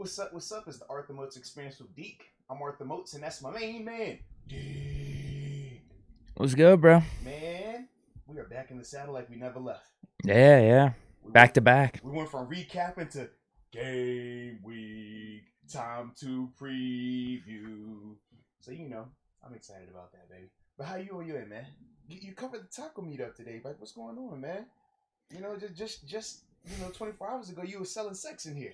What's up? What's up? It's the Arthur Moats Experience with Deke. I'm Arthur Moats, and that's my main man, Deke. What's good, bro? Man, we are back in the saddle like we never left. Yeah. Back to back. We went from recapping to game week, time to preview. So, I'm excited about that, baby. But how you on your end, man? You covered the taco meetup today, but what's going on, man? Just 24 hours ago, you were selling sex in here.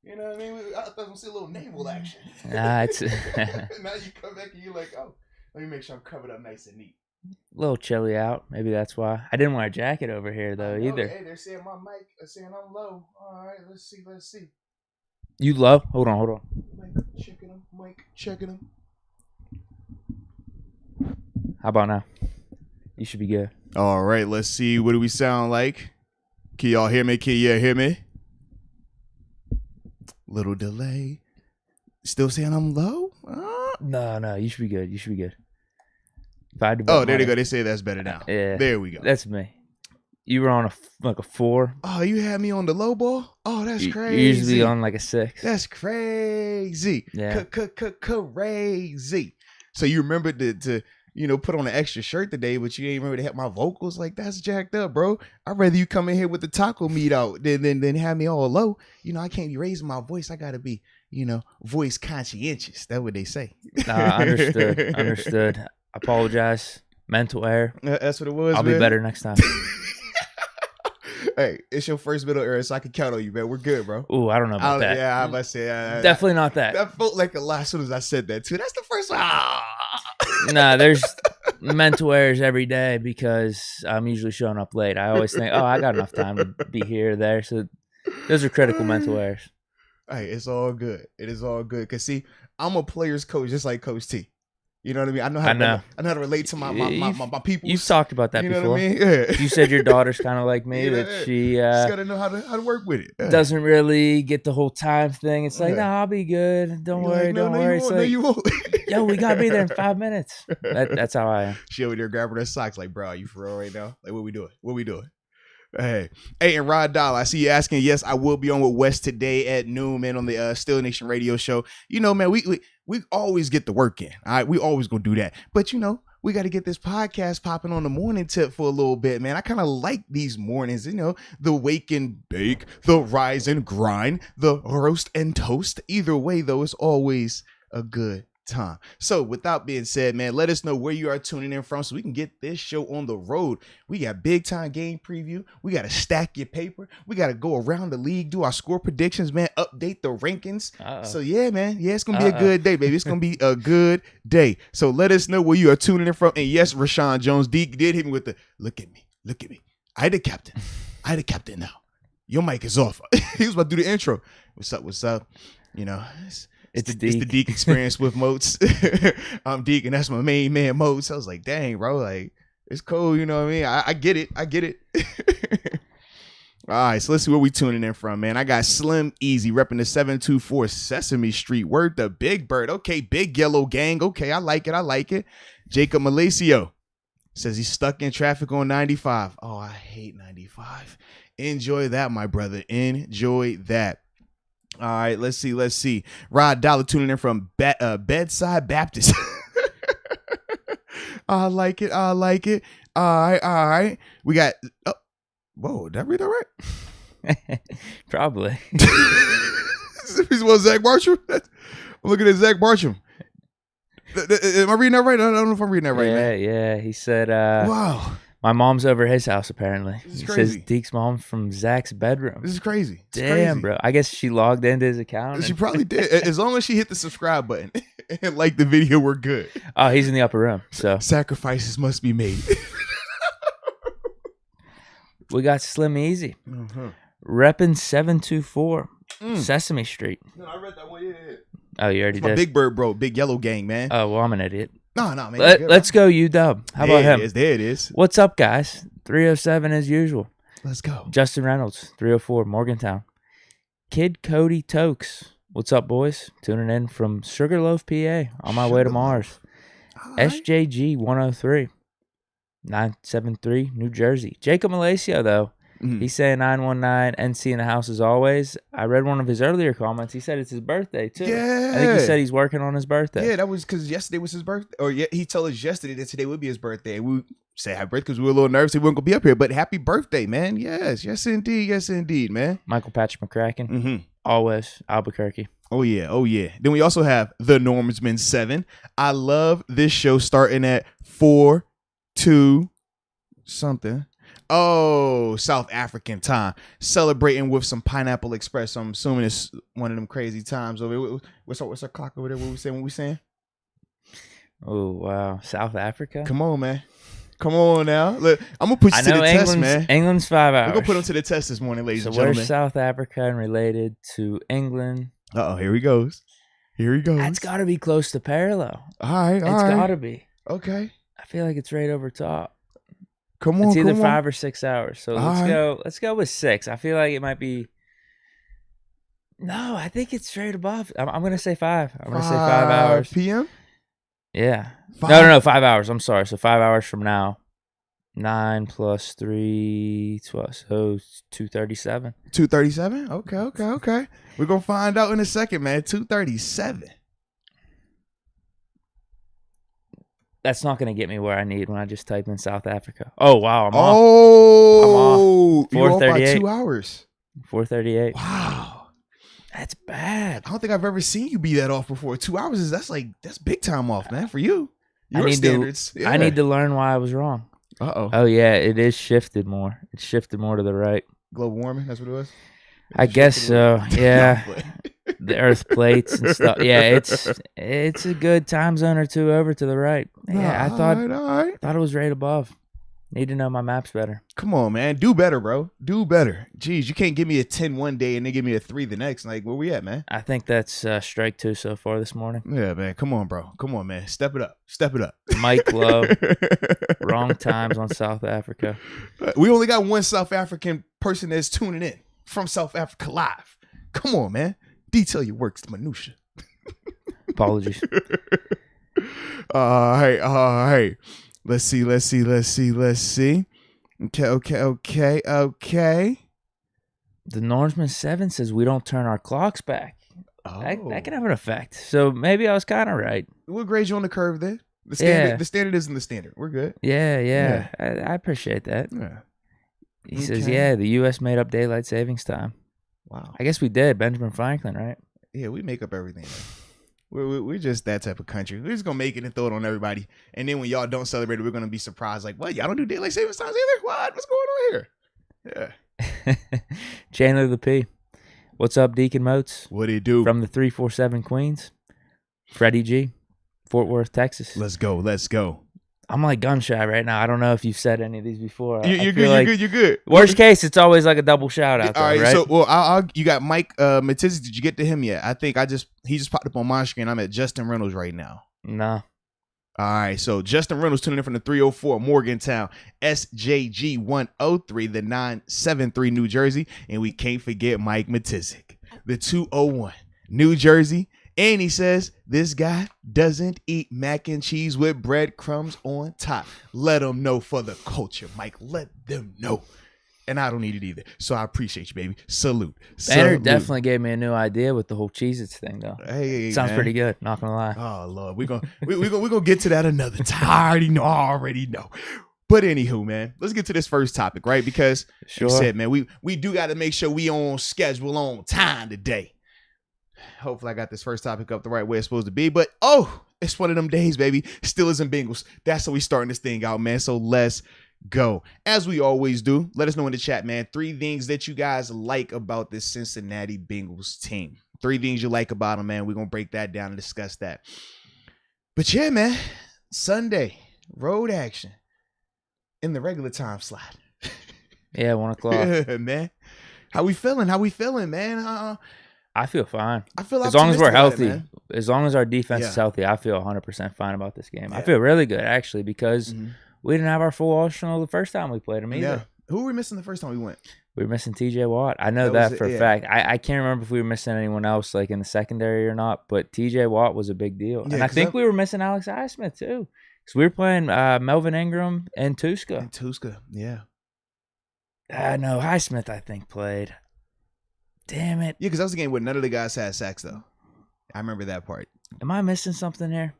You know what I mean? I thought I was going to see a little naval action. It's Now you come back and you're like, oh, let me make sure I'm covered up nice and neat. a little chilly out. Maybe that's why. I didn't wear a jacket over here, though, either. Hey, they're saying my mic, saying I'm low. All right, let's see. You low? Hold on. Mic checking them. How about now? You should be good. All right, let's see. What do we sound like? Can y'all hear me? Can you hear me? Little delay. Still saying I'm low? No. You should be good. If I had to there they go. They say that's better now. Yeah. There we go. That's me. You were on a 4. Oh, you had me on the low ball? Oh, that's crazy. You usually on like a 6. That's crazy. Yeah. Crazy. So you remembered to put on an extra shirt today, but you ain't remember to hit my vocals? Like, that's jacked up, bro. I'd rather you come in here with the taco meat out than have me all low. I can't be raising my voice. I got to be, voice conscientious. That's what they say. Understood. Apologize. Mental error. That's what it was, I'll man. be better next time. Hey, it's your first middle error, so I can count on you, man. We're good, bro. Ooh, I don't know about that. Yeah, I must say. Definitely not that. That felt like a lot as soon as I said that, too. That's the first one. Nah, there's mental errors every day because I'm usually showing up late. I always think, I got enough time to be here or there. So those are critical mental errors. Hey, it's all good. It is all good. Because, see, I'm a player's coach just like Coach T. You know what I mean? I know how to relate to my people. You've talked about that before. You know what I mean? Yeah. You said your daughter's kind of like me, that she just got to know how to work with it. Doesn't really get the whole time thing. It's like, no, I'll be good. Don't worry. It's like, you won't. Yo, we got to be there in 5 minutes. That's how I am. She over there grabbing her socks like, bro, you for real right now? Like, what we doing? Hey, and Rod Dollar, I see you asking. Yes, I will be on with Wes today at noon, man, on the Still Nation radio show. Man, we always get the work in. All right, we always gonna do that. But we got to get this podcast popping on the morning tip for a little bit, man. I kind of like these mornings, the wake and bake, the rise and grind, the roast and toast. Either way, though, it's always a good time. So without being said, man, let us know where you are tuning in from so we can get this show on the road. We got big time game preview. We got to stack your paper. We got to go around the league, do our score predictions, man, update the rankings. So yeah, man. Yeah, it's going to be a good day, baby. It's going to be a good day. So let us know where you are tuning in from. And yes, Rashawn Jones, Deke did hit me with the look at me. I the captain now. Your mic is off. He was about to do the intro. What's up? It's the Deke Experience with Moats. I'm Deke, and that's my main man, Moats. I was like, dang, bro, like, it's cool, you know what I mean? I get it. All right, so let's see where we tuning in from, man. I got Slim Easy repping the 724 Sesame Street. Word the Big Bird. Okay, Big Yellow Gang. Okay, I like it. Jacob Malacio says he's stuck in traffic on 95. Oh, I hate 95. Enjoy that, my brother. Enjoy that. All right, let's see. Rod Dollar tuning in from Bedside Baptist. I like it. All right. We got. Oh, whoa, did I read that right? Probably. He's one Zach Bartram. I'm looking at Zach Bartram. Am I reading that right? I don't know if I'm reading that right. Yeah. He said, "Wow, my mom's over his house, apparently." This is he crazy. says Deke's mom from Zach's bedroom. This is crazy. Damn, bro. I guess she logged into his account. She probably did. As long as she hit the subscribe button and like the video, we're good. Oh, he's in the upper room. So sacrifices must be made. We got Slim Easy. Reppin' 724 Sesame Street. No, I read that one. Yeah. Oh, you already did? Big Bird, bro. Big Yellow Gang, man. Oh, well, I'm an idiot. No, man. Let's go, UW. How about him? There it is. What's up, guys? 307 as usual. Let's go. Justin Reynolds, 304, Morgantown. Kid Cody Tokes. What's up, boys? Tuning in from Sugarloaf, PA. On my way to Mars. Right. SJG 103. 973, New Jersey. Jacob Malacio, though. He's saying 919 NC in the house as always. I read one of his earlier comments. He said it's his birthday too. Yeah. I think he said he's working on his birthday. Yeah, that was because yesterday was his birthday. Or he told us yesterday that today would be his birthday. We say happy birthday because we were a little nervous he wasn't going to be up here. But happy birthday, man. Yes indeed, man. Michael Patrick McCracken. Always Albuquerque. Oh yeah. Then we also have the Normansman 7. I love this show starting at 4-2 something. Oh, South African time. Celebrating with some Pineapple Express. So I'm assuming it's one of them crazy times over here. What's our clock over there? What we saying? Oh, wow. South Africa? Come on, man. Come on now. Look, I'm going to put you to the test, man. England's 5 hours. We're going to put them to the test this morning, ladies and So gentlemen. where's South Africa and related to England? Uh-oh, here he goes. That's got to be close to parallel. All right. It's got to be. Okay. I feel like it's right over top. Come on, it's either 5 or 6 hours. So let's go with 6. I feel like it might be. No, I think it's straight above. I'm gonna say 5. I'm gonna say 5 hours. PM. Yeah. No, 5 hours. I'm sorry. So 5 hours from now. 9 plus 3, 12, so 2:37. 2:37. Okay. We're gonna find out in a second, man. 2:37. That's not going to get me where I need when I just type in South Africa. Oh, wow. I'm off. 4:38. You're off by 2 hours. 4:38. Wow. That's bad. I don't think I've ever seen you be that off before. 2 hours that's big time off, man, for you. Your standards. I need to learn why I was wrong. Uh-oh. Oh, yeah. It is shifted more. It's shifted more to the right. Global warming, that's what it was? I guess so. Yeah. The earth plates and stuff. Yeah, it's a good time zone or two over to the right. Yeah, I thought it was right above. Need to know my maps better. Come on, man. Do better, bro. Do better. Jeez, you can't give me a 10 one day and then give me a 3 the next. Like, where we at, man? I think that's strike 2 so far this morning. Yeah, man. Come on, bro. Come on, man. Step it up. Mike Love. Wrong times on South Africa. We only got one South African person that's tuning in from South Africa live. Come on, man. Detail your works to minutia. Apologies. All right. Let's see. Okay. The Norseman 7 says we don't turn our clocks back. Oh. That can have an effect. So maybe I was kind of right. We'll grade you on the curve there. The standard isn't the standard. We're good. Yeah. I appreciate that. Yeah. He says, the U.S. made up daylight savings time. Wow. I guess we did. Benjamin Franklin, right? Yeah, we make up everything. We're just that type of country. We're just going to make it and throw it on everybody. And then when y'all don't celebrate it, we're going to be surprised. Like, what? Y'all don't do daylight savings times either? What? What's going on here? Yeah. Chandler the P. What's up, Deke and Moats? What do you do? From the 347 Queens. Freddie G. Fort Worth, Texas. Let's go. I'm like gun shy right now. I don't know if you've said any of these before. You're good. Worst case, it's always like a double shout out. All right, right? So you got Mike Matizzi. Did you get to him yet? I think he just popped up on my screen. I'm at Justin Reynolds right now. No. All right, so Justin Reynolds tuning in from the 304 Morgantown, SJG 103, the 973 New Jersey, and we can't forget Mike Matizik, the 201 New Jersey. And he says, this guy doesn't eat mac and cheese with breadcrumbs on top. Let them know for the culture, Mike. Let them know. And I don't need it either. So I appreciate you, baby. Salute. Banner definitely gave me a new idea with the whole Cheez-Its thing, though. Hey, sounds pretty good. Not gonna lie. Oh Lord, we're gonna get to that another time. I already know. But anywho, man, let's get to this first topic, right? Because sure. You said, man, we do got to make sure we on schedule, on time today. Hopefully I got this first topic up the right way it's supposed to be. But, it's one of them days, baby. Steelers and Bengals. That's how we starting this thing out, man. So let's go. As we always do, let us know in the chat, man. 3 things that you guys like about this Cincinnati Bengals team. 3 things you like about them, man. We're going to break that down and discuss that. But, yeah, man. Sunday, road action in the regular time slot. Yeah, 1 o'clock. Yeah, man. How we feeling, man? I feel fine. I feel as long as we're healthy, as long as our defense is healthy, I feel 100% fine about this game. Yeah. I feel really good, actually, because we didn't have our full arsenal the first time we played them either. Yeah. Who were we missing the first time we went? We were missing TJ Watt. I know that for a fact. I can't remember if we were missing anyone else like in the secondary or not, but TJ Watt was a big deal. Yeah, and I think we were missing Alex Highsmith too. Because we were playing Melvin Ingram and Tuska. Yeah. No, Highsmith, I think, played. Damn it. Yeah, because that was the game where none of the guys had sacks, though. I remember that part. Am I missing something here?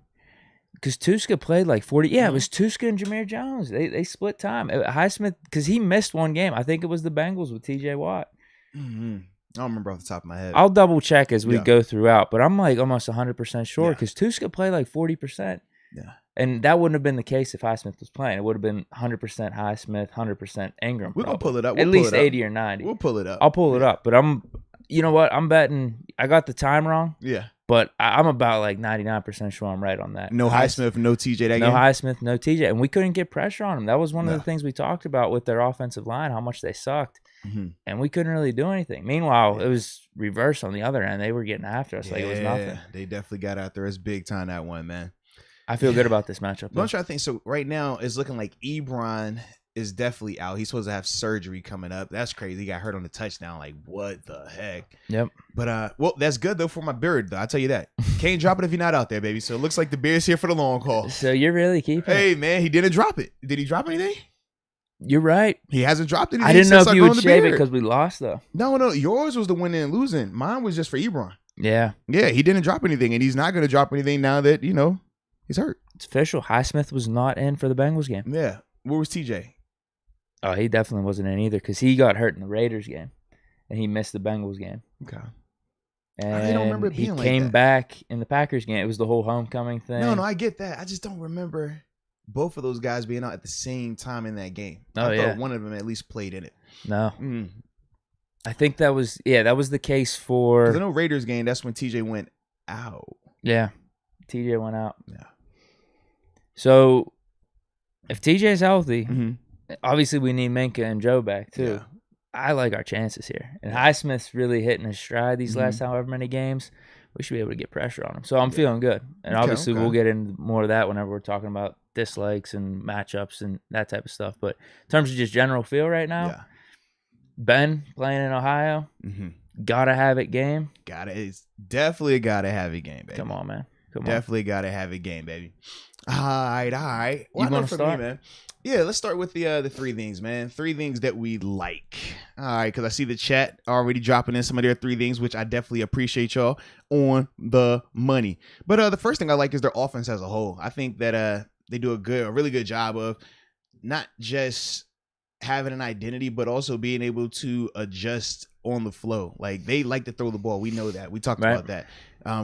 Because Tuska played like 40. Yeah, it was Tuska and Jameer Jones. They split time. Highsmith, because he missed one game. I think it was the Bengals with TJ Watt. Mm-hmm. I don't remember off the top of my head. I'll double check as we go throughout, but I'm like almost 100% sure because Tuska played like 40%. Yeah. And that wouldn't have been the case if Highsmith was playing. It would have been 100% Highsmith, 100% Ingram. We're going to pull it up. At least 80 or 90. We'll pull it up. I'll pull it up. But you know what? I'm betting. I got the time wrong. Yeah. But I'm about like 99% sure I'm right on that. No Highsmith, no TJ that game? No Highsmith, no TJ. And we couldn't get pressure on him. That was one of the things we talked about with their offensive line, how much they sucked. Mm-hmm. And we couldn't really do anything. Meanwhile, it was reverse on the other end. They were getting after us like it was nothing. They definitely got after us big time that one, man. I feel good about this matchup. I'm trying to think. So right now it's looking like Ebron is definitely out. He's supposed to have surgery coming up. That's crazy. He got hurt on the touchdown. Like, what the heck? Yep. But well, that's good though for my beard, though. I'll tell you that. Can't drop it if you're not out there, baby. So it looks like the beard's here for the long haul. So you're really keeping Hey, man, he didn't drop it. Did he drop anything? You're right. He hasn't dropped anything. I didn't know if you would shave it because we lost, though. No. Yours was the winning and losing. Mine was just for Ebron. Yeah. Yeah, he didn't drop anything, and he's not going to drop anything now that, he's hurt. It's official. Highsmith was not in for the Bengals game. Yeah. Where was TJ? Oh, he definitely wasn't in either because he got hurt in the Raiders game, and he missed the Bengals game. Okay. And I don't remember it being he like came that. back in the Packers game. It was the whole homecoming thing. No, I get that. I just don't remember both of those guys being out at the same time in that game. Oh, I thought one of them at least played in it. No. I think that was the case for... Because I know Raiders game, that's when TJ went out. Yeah. TJ went out. Yeah. So, if TJ's healthy, obviously we need Minka and Joe back too. Yeah. I like our chances here. And Highsmith's really hitting his stride these last however many games. We should be able to get pressure on him. So I'm feeling good. And obviously we'll get into more of that whenever we're talking about dislikes and matchups and that type of stuff. But in terms of just general feel right now, Ben playing in Ohio, gotta have it game. It's definitely a gotta have it game, baby. Come on, man. Definitely gotta have it game, baby. All right. Well, you want to start? Me, man. Yeah, let's start with the 3 things, man. 3 things that we like. All right, because I see the chat already dropping in some of their 3 things, which I definitely appreciate y'all on the money. But the first thing I like is their offense as a whole. I think that they do a really good job of not just having an identity, but also being able to adjust on the flow. Like, they like to throw the ball. We know that. We talked about that.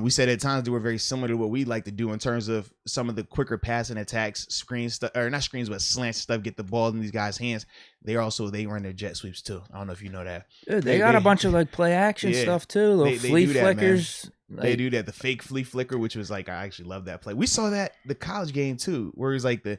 We said at times they were very similar to what we like to do in terms of some of the quicker passing attacks, screen stuff, or not screens, but slant stuff, get the ball in these guys' hands. They run their jet sweeps too. I don't know if you know that. Dude, they got a bunch of like play action stuff too. Little flea flickers. They do that. The fake flea flicker, which was like, I actually love that play. We saw that the college game too, where he's like the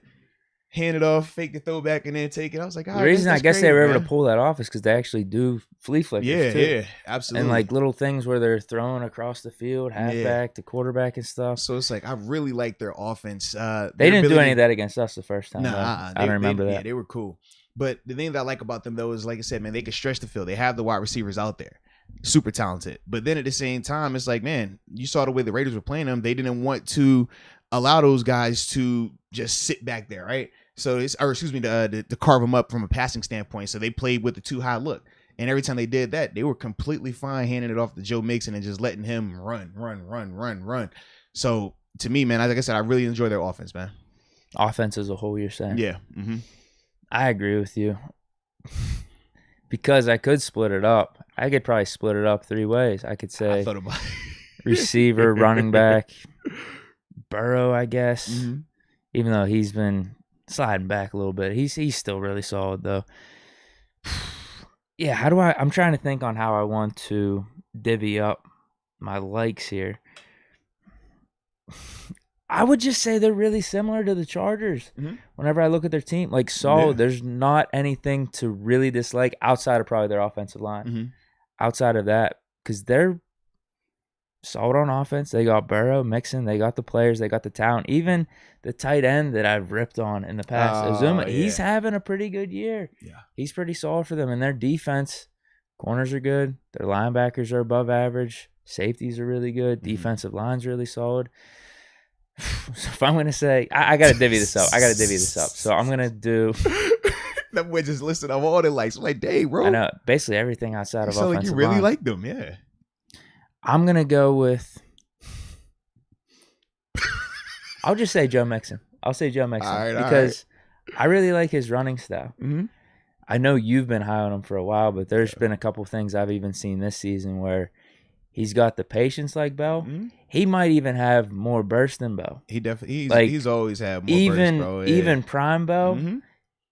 hand it off, fake the throwback, and then take it. I was like, the reason I guess they were able to pull that off is because they actually do flea flickers too. Yeah, absolutely. And like little things where they're throwing across the field, halfback to quarterback and stuff. So it's like, I really like their offense. They didn't do any of that against us the first time. I don't remember that. Yeah, they were cool. But the thing that I like about them though is, like I said, man, they can stretch the field. They have the wide receivers out there. Super talented. But then at the same time, it's like, man, you saw the way the Raiders were playing them. They didn't want to allow those guys to just sit back there, right? So to carve them up from a passing standpoint. So they played with the too high look. And every time they did that, they were completely fine handing it off to Joe Mixon and just letting him run. So to me, man, like I said, I really enjoy their offense, man. Offense as a whole, you're saying? Yeah. I agree with you. Because I could split it up. I could probably split it up 3 ways. I could say receiver, running back, Burrow, I guess. Even though he's been sliding back a little bit. He's still really solid though. Yeah, I'm trying to think on how I want to divvy up my likes here. I would just say they're really similar to the Chargers. Whenever I look at their team, like solid, there's not anything to really dislike outside of probably their offensive line. Outside of that, because they're solid on offense. They got Burrow, Mixon. They got the players. They got the talent. Even the tight end that I've ripped on in the past, Azuma, he's having a pretty good year. Yeah, he's pretty solid for them. And their defense, corners are good. Their linebackers are above average. Safeties are really good. Defensive line's really solid. So if I'm going to say, I got to divvy this up. So I'm going to do That boy just listed off all the likes. I'm like, dang, bro. I know basically everything outside of offensive like you really line. like them, yeah. I'm gonna go with. I'll just say Joe Mixon. I'll say Joe Mixon because I really like his running style. Mm-hmm. I know you've been high on him for a while, but there's been a couple things I've even seen this season where he's got the patience like Bell. Mm-hmm. He might even have more burst than Bell. He definitely he's always had more burst, bro. Yeah. Even prime Bell, mm-hmm.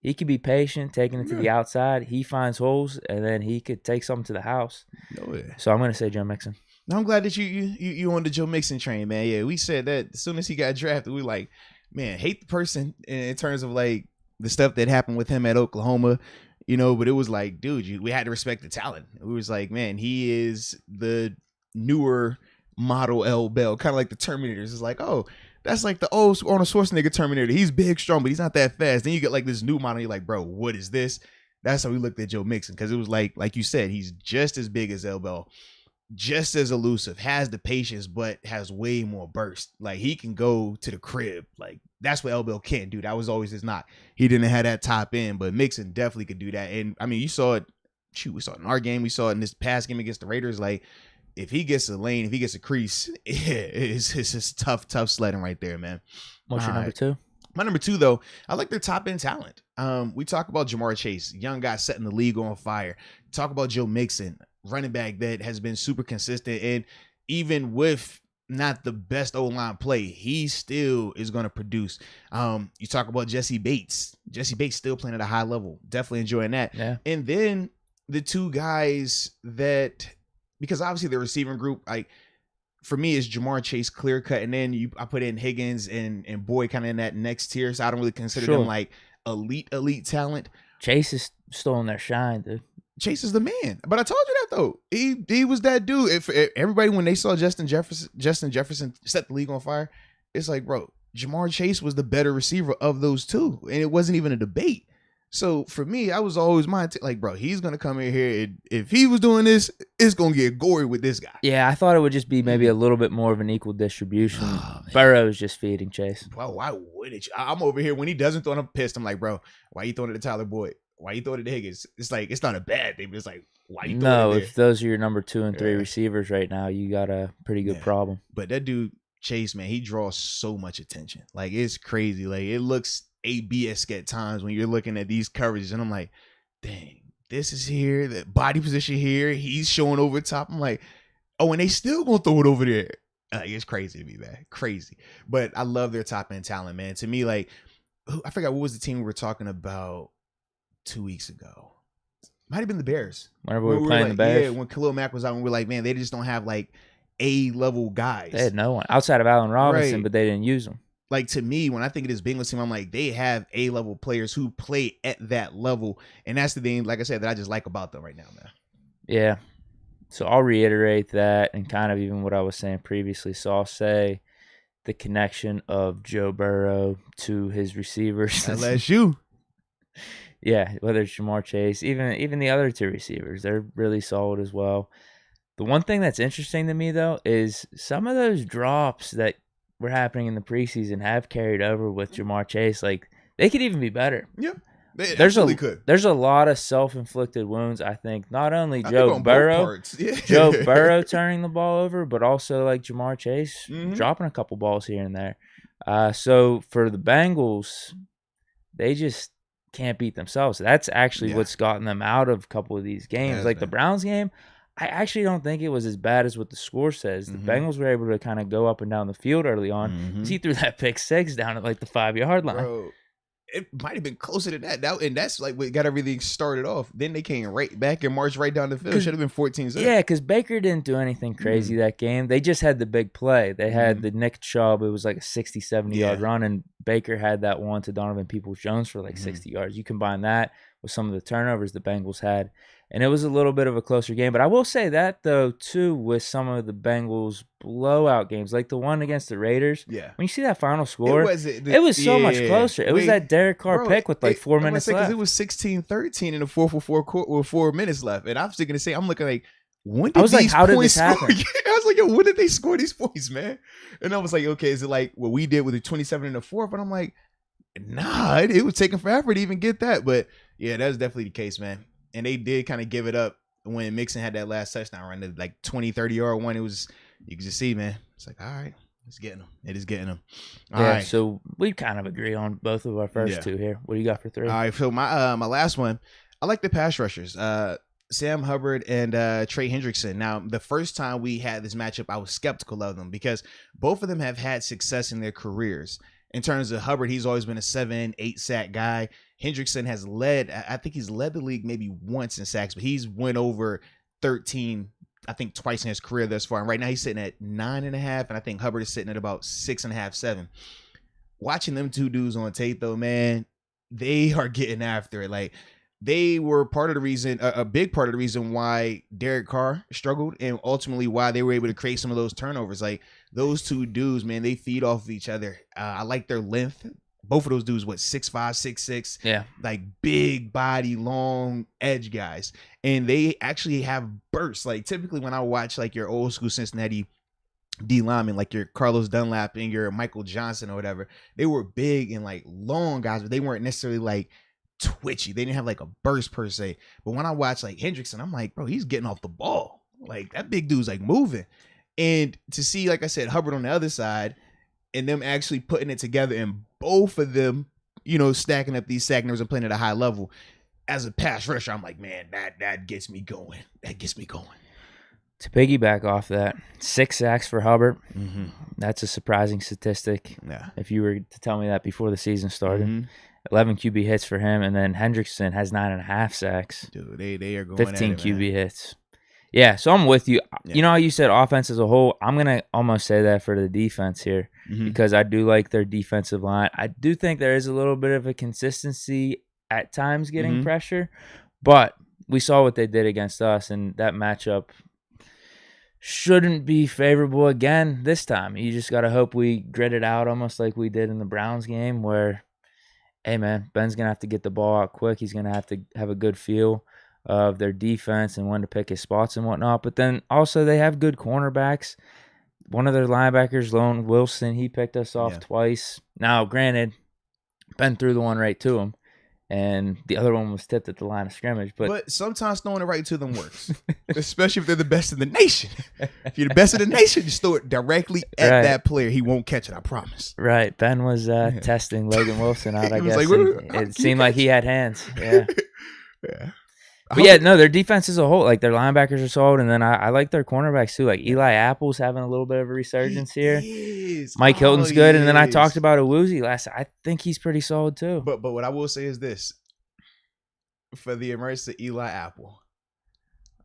he could be patient, taking it to the outside. He finds holes, and then he could take something to the house. Oh, yeah. So I'm going to say Joe Mixon. I'm glad that you on the Joe Mixon train, man. Yeah, we said that as soon as he got drafted, we like, man, hate the person in terms of like the stuff that happened with him at Oklahoma, but it was like, dude, we had to respect the talent. It was like, man, he is the newer model L. Bell, kind of like the Terminators. It's like, oh, that's like the old Arnold Schwarzenegger Terminator. He's big, strong, but he's not that fast. Then you get like this new model. You're like, bro, what is this? That's how we looked at Joe Mixon, because it was like you said, he's just as big as L. Bell, just as elusive, has the patience, but has way more burst. Like he can go to the crib. Like that's what L. Bell can't do. That was always his knock. He didn't have that top end, but Mixon definitely could do that. And I mean, you saw it. We saw it in our game. We saw it in this past game against the Raiders. Like if he gets a lane, if he gets a crease, it's just tough sledding right there, man. What's your number two? My number two, though, I like their top end talent. We talk about Jamar Chase, young guy setting the league on fire. Talk about Joe Mixon, running back that has been super consistent, and even with not the best O-line play, he still is going to produce. You talk about Jesse Bates. Jesse Bates still playing at a high level. Definitely enjoying that. Yeah. And then the two guys that, because obviously the receiving group, like for me, is Jamar Chase clear cut, and then I put in Higgins and Boyd kind of in that next tier. So I don't really consider them like elite talent. Chase is still in their shine, dude. Chase is the man. But I told you that though. He was that dude. If everybody, when they saw Justin Jefferson set the league on fire, it's like, bro, Jamar Chase was the better receiver of those two, and it wasn't even a debate. So for me, I was always like, bro, he's gonna come in here, and if he was doing this, it's gonna get gory with this guy. Yeah, I thought it would just be maybe a little bit more of an equal distribution. Burrow's just feeding Chase. Well, why wouldn't you? I'm over here when he doesn't throw it, I'm pissed. I'm like, bro, why you throwing it to Tyler Boyd? Why you throwing it to Higgins? It's like, it's not a bad thing, but it's like, why you throwing it there? If those are your number 2 and 3 receivers right now, you got a pretty good problem. But that dude Chase, man, he draws so much attention. Like it's crazy. Like it looks AB-esque at times when you're looking at these coverages, and I'm like, dang, this is here, the body position here, he's showing over top. I'm like, oh, and they still gonna throw it over there. Like, it's crazy to me, man, crazy. But I love their top end talent, man. To me, like, I forgot what was the team we were talking about 2 weeks ago. Might have been the Bears. Whenever we were playing the Bears, yeah, when Khalil Mack was out, and we're like, man, they just don't have like A-level guys. They had no one outside of Allen Robinson, but they didn't use them. Like, to me, when I think of this Bengals team, I'm like, they have A-level players who play at that level. And that's the thing, like I said, that I just like about them right now, man. Yeah. So I'll reiterate that and kind of even what I was saying previously. So I'll say the connection of Joe Burrow to his receivers. LSU. Yeah, whether it's Jamar Chase, even the other 2 receivers, they're really solid as well. The one thing that's interesting to me, though, is some of those drops that were happening in the preseason have carried over with Jamar Chase. Like, they could even be better. Yeah, they absolutely could. There's a lot of self-inflicted wounds, I think. Not only Joe Burrow turning the ball over, but also like Jamar Chase dropping a couple balls here and there. So for the Bengals, they just can't beat themselves. That's actually what's gotten them out of a couple of these games. Like the Browns game, I actually don't think it was as bad as what the score says. The Bengals were able to kind of go up and down the field early on. He threw that pick 6 down at like the 5-yard line. Bro, it might have been closer to that. And that's like what got everything started off. Then they came right back and marched right down the field. Should have been 14-0. Yeah, because Baker didn't do anything crazy that game. They just had the big play. They had the Nick Chubb. It was like a 60, 70-yard run, and Baker had that one to Donovan Peoples-Jones for like 60 yards. You combine that with some of the turnovers the Bengals had, and it was a little bit of a closer game. But I will say that, though, too, with some of the Bengals blowout games, like the one against the Raiders. Yeah. When you see that final score, it was so much closer. It was that Derek Carr pick with like 4 minutes left. It was 16-13 in the 4 with 4 minutes left. And I was thinking to say, I'm looking like, when did these how points did this happen? I was like, yo, when did they score these points, man? And I was like, okay, is it like what we did with the 27 in the 4th? But I'm like, nah, it was taking forever to even get that. But Yeah, that's definitely the case, man. And they did kind of give it up when Mixon had that last touchdown run, the like 20, 30-yard one. It was, you can just see, man. It's like, all right, it's getting them. It is getting them. All right. So we kind of agree on both of our first two here. What do you got for 3? All right, so my last one, I like the pass rushers. Sam Hubbard and Trey Hendrickson. Now, the first time we had this matchup, I was skeptical of them because both of them have had success in their careers. In terms of Hubbard, he's always been a 7-8 sack guy. Hendrickson has led, I think he's led the league maybe once in sacks, but he's went over 13, I think twice in his career thus far. And right now he's sitting at 9.5, and I think Hubbard is sitting at about 6.5, 7. Watching them two dudes on tape though, man, they are getting after it. Like, they were part of the reason, a big part of the reason why Derek Carr struggled and ultimately why they were able to create some of those turnovers. Like, those two dudes, man, they feed off of each other. I like their length. Both of those dudes, 6'5", 6'6", yeah, like big body, long edge guys. And they actually have bursts. Like, typically when I watch like your old school Cincinnati D linemen, like your Carlos Dunlap and your Michael Johnson or whatever, they were big and like long guys, but they weren't necessarily like twitchy. They didn't have like a burst per se. But when I watch like Hendrickson, I'm like, bro, he's getting off the ball. Like, that big dude's like moving. And to see, like I said, Hubbard on the other side and them actually putting it together and both of them, you know, stacking up these sack numbers and playing at a high level as a pass rusher, I'm like, man, that gets me going. That gets me going. To piggyback off that, 6 sacks for Hubbard. Mm-hmm. That's a surprising statistic. Yeah. If you were to tell me that before the season started. 11 QB hits for him, and then Hendrickson has 9.5 sacks. Dude, they are going 15 at it, QB man. hits. Yeah, so I'm with you. Yeah. You know how you said offense as a whole? I'm going to almost say that for the defense here because I do like their defensive line. I do think there is a little bit of a consistency at times getting pressure, but we saw what they did against us, and that matchup shouldn't be favorable again this time. You just got to hope we grit it out almost like we did in the Browns game where, hey, man, Ben's going to have to get the ball out quick. He's going to have a good feel of their defense and when to pick his spots and whatnot. But then also they have good cornerbacks. One of their linebackers, Lone Wilson, he picked us off twice. Now, granted, Ben threw the one right to him, and the other one was tipped at the line of scrimmage. But sometimes throwing it right to them works, especially if they're the best in the nation. If you're the best in the nation, just throw it directly at that player. He won't catch it, I promise. Right. Ben was testing Logan Wilson out, I guess. Like, it seemed like he had hands. Yeah. Yeah. But yeah, no, their defense as a whole, like their linebackers are solid, and then I like their cornerbacks too. Like Eli Apple's having a little bit of a resurgence here. Mike Hilton's good, and then I talked about Awuzie last. I think he's pretty solid too. But what I will say is this: for the emergence of Eli Apple,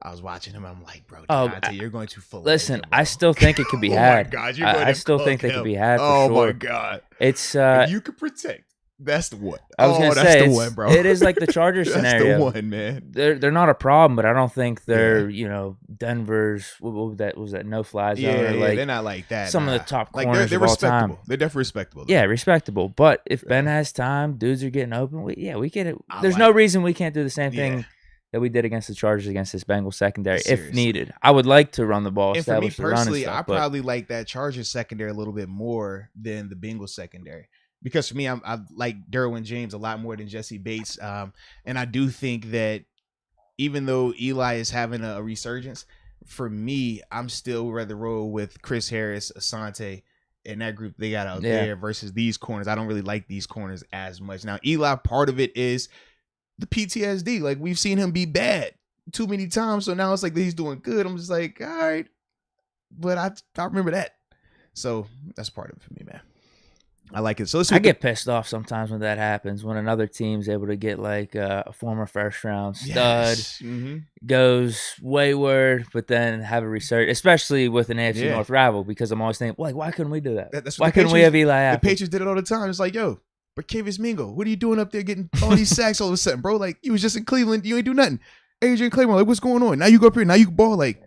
I was watching him. I'm like, bro, you're going to full. Listen, I still think it could be had. Oh my God, you're going I still think they could be had. Oh for sure. my God, it's if you could protect. That's the one. I was gonna say, the one, bro. It is like the Chargers scenario. That's the one, man. They're not a problem, but I don't think they're Denver's. What was that no fly zone? Yeah, like, they're not like that. Some of the top like corners they're of all respectable. time. They're definitely respectable. Though. Yeah, respectable. But if Ben has time, dudes are getting open. We get it. There's like no reason we can't do the same thing that we did against the Chargers against this Bengals secondary if needed. I would like to run the ball, and for me establish the run and personally, stuff, I probably like that Chargers secondary a little bit more than the Bengals secondary. Because for me, I like Derwin James a lot more than Jesse Bates. And I do think that even though Eli is having a resurgence, for me, I'm still rather roll with Chris Harris, Asante, and that group they got out there versus these corners. I don't really like these corners as much. Now, Eli, part of it is the PTSD. Like, we've seen him be bad too many times. So now it's like he's doing good. I'm just like, all right. But I remember that. So that's part of it for me, man. I like it. So I get pissed off sometimes when that happens, when another team's able to get like a former first round stud, goes wayward, but then have a resurgence, especially with an AFC North rival, because I'm always thinking, like, why couldn't we do that? Why couldn't we have Eli Apple? The Patriots did it all the time. It's like, yo, Barkevius Mingo, what are you doing up there getting all these sacks all of a sudden, bro? Like, you was just in Cleveland. You ain't do nothing. Adrian Claymore, like, what's going on? Now you go up here. Now you ball. Like,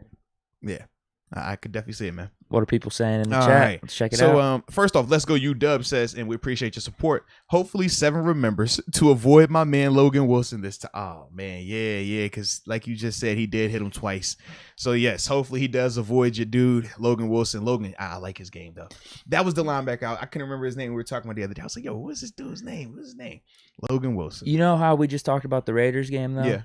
yeah, I could definitely see it, man. What are people saying in the All chat? right. Let's check it out. So, first off, let's go. UW says, and we appreciate your support. Hopefully, 7 remembers to avoid my man Logan Wilson this time. Oh man, yeah, because like you just said, he did hit him twice. So yes, hopefully he does avoid your dude Logan Wilson. Logan, I like his game though. That was the linebacker. I couldn't remember his name. We were talking about the other day. I was like, yo, what's this dude's name? What's his name? Logan Wilson. You know how we just talked about the Raiders game though? Yeah.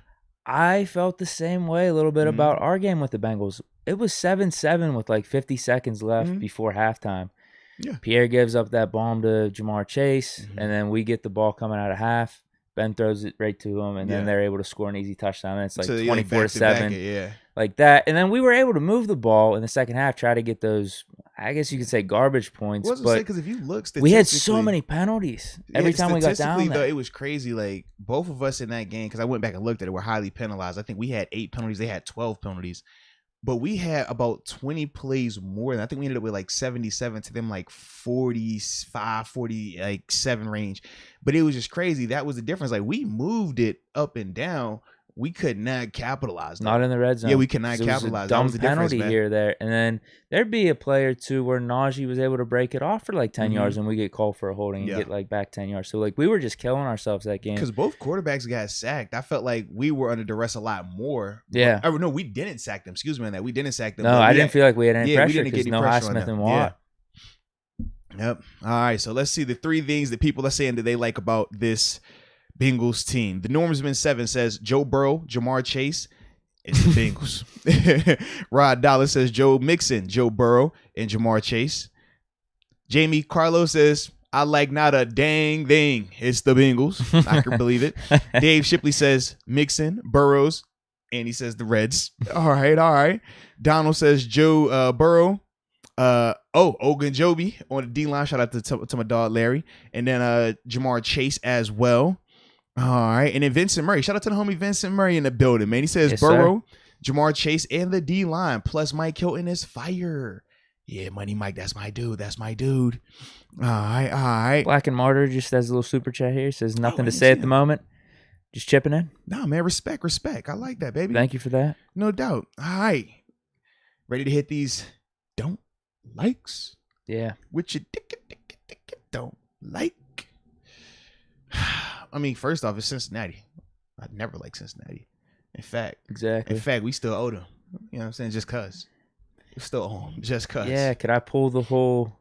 I felt the same way a little bit about our game with the Bengals. It was 7-7 with like 50 seconds left before halftime. Yeah. Pierre gives up that bomb to Jamar Chase, and then we get the ball coming out of half. Ben throws it right to him, and then they're able to score an easy touchdown. And it's like 24-7, like that. And then we were able to move the ball in the second half, try to get those, I guess you could say, garbage points. But because if you look, we had so many penalties every time we got down there. Though, it was crazy. Like both of us in that game, because I went back and looked at it, were highly penalized. I think we had 8 penalties. They had 12 penalties. But we had about 20 plays more. And I think we ended up with like 77 to them, like 45, 47 range. But it was just crazy. That was the difference. Like we moved it up and down. We could not capitalize. Not in the red zone. Yeah, we could not capitalize. Dumb penalty here, there, and then there'd be a play or two where Najee was able to break it off for like 10 yards, and we get called for a holding and get like back 10 yards. So like we were just killing ourselves that game because both quarterbacks got sacked. I felt like we were under duress a lot more. Yeah. No, we didn't sack them. Excuse me on that. We didn't sack them. No, I didn't feel like we had any pressure because no Highsmith and Watt. Yep. All right. So let's see the 3 things that people are saying that they like about this Bengals team. The Normsman 7 says Joe Burrow, Jamar Chase. It's the Bengals. Rod Dollar says Joe Mixon, Joe Burrow, and Jamar Chase. Jamie Carlos says I like not a dang thing. It's the Bengals. I can believe it. Dave Shipley says Mixon, Burrows, and he says the Reds. All right. Donald says Joe Burrow. Ogunjobi on the D-line. Shout out to my dog Larry. And then Jamar Chase as well. All right. And then Vincent Murray. Shout out to the homie Vincent Murray in the building, man. He says Burrow, Jamar Chase, and the D-line. Plus Mike Hilton is fire. Yeah, Money Mike, that's my dude. All right. Black and Martyr just has a little super chat here. Says nothing to say at the moment. Just chipping in. No, man. Respect. I like that, baby. Thank you for that. No doubt. All right. Ready to hit these don't likes? Yeah. Which you don't like. I mean, first off, it's Cincinnati. I never liked Cincinnati. In fact, we still owe them. You know what I'm saying? Just cause. We still owe them. Just cause. Yeah, could I pull the whole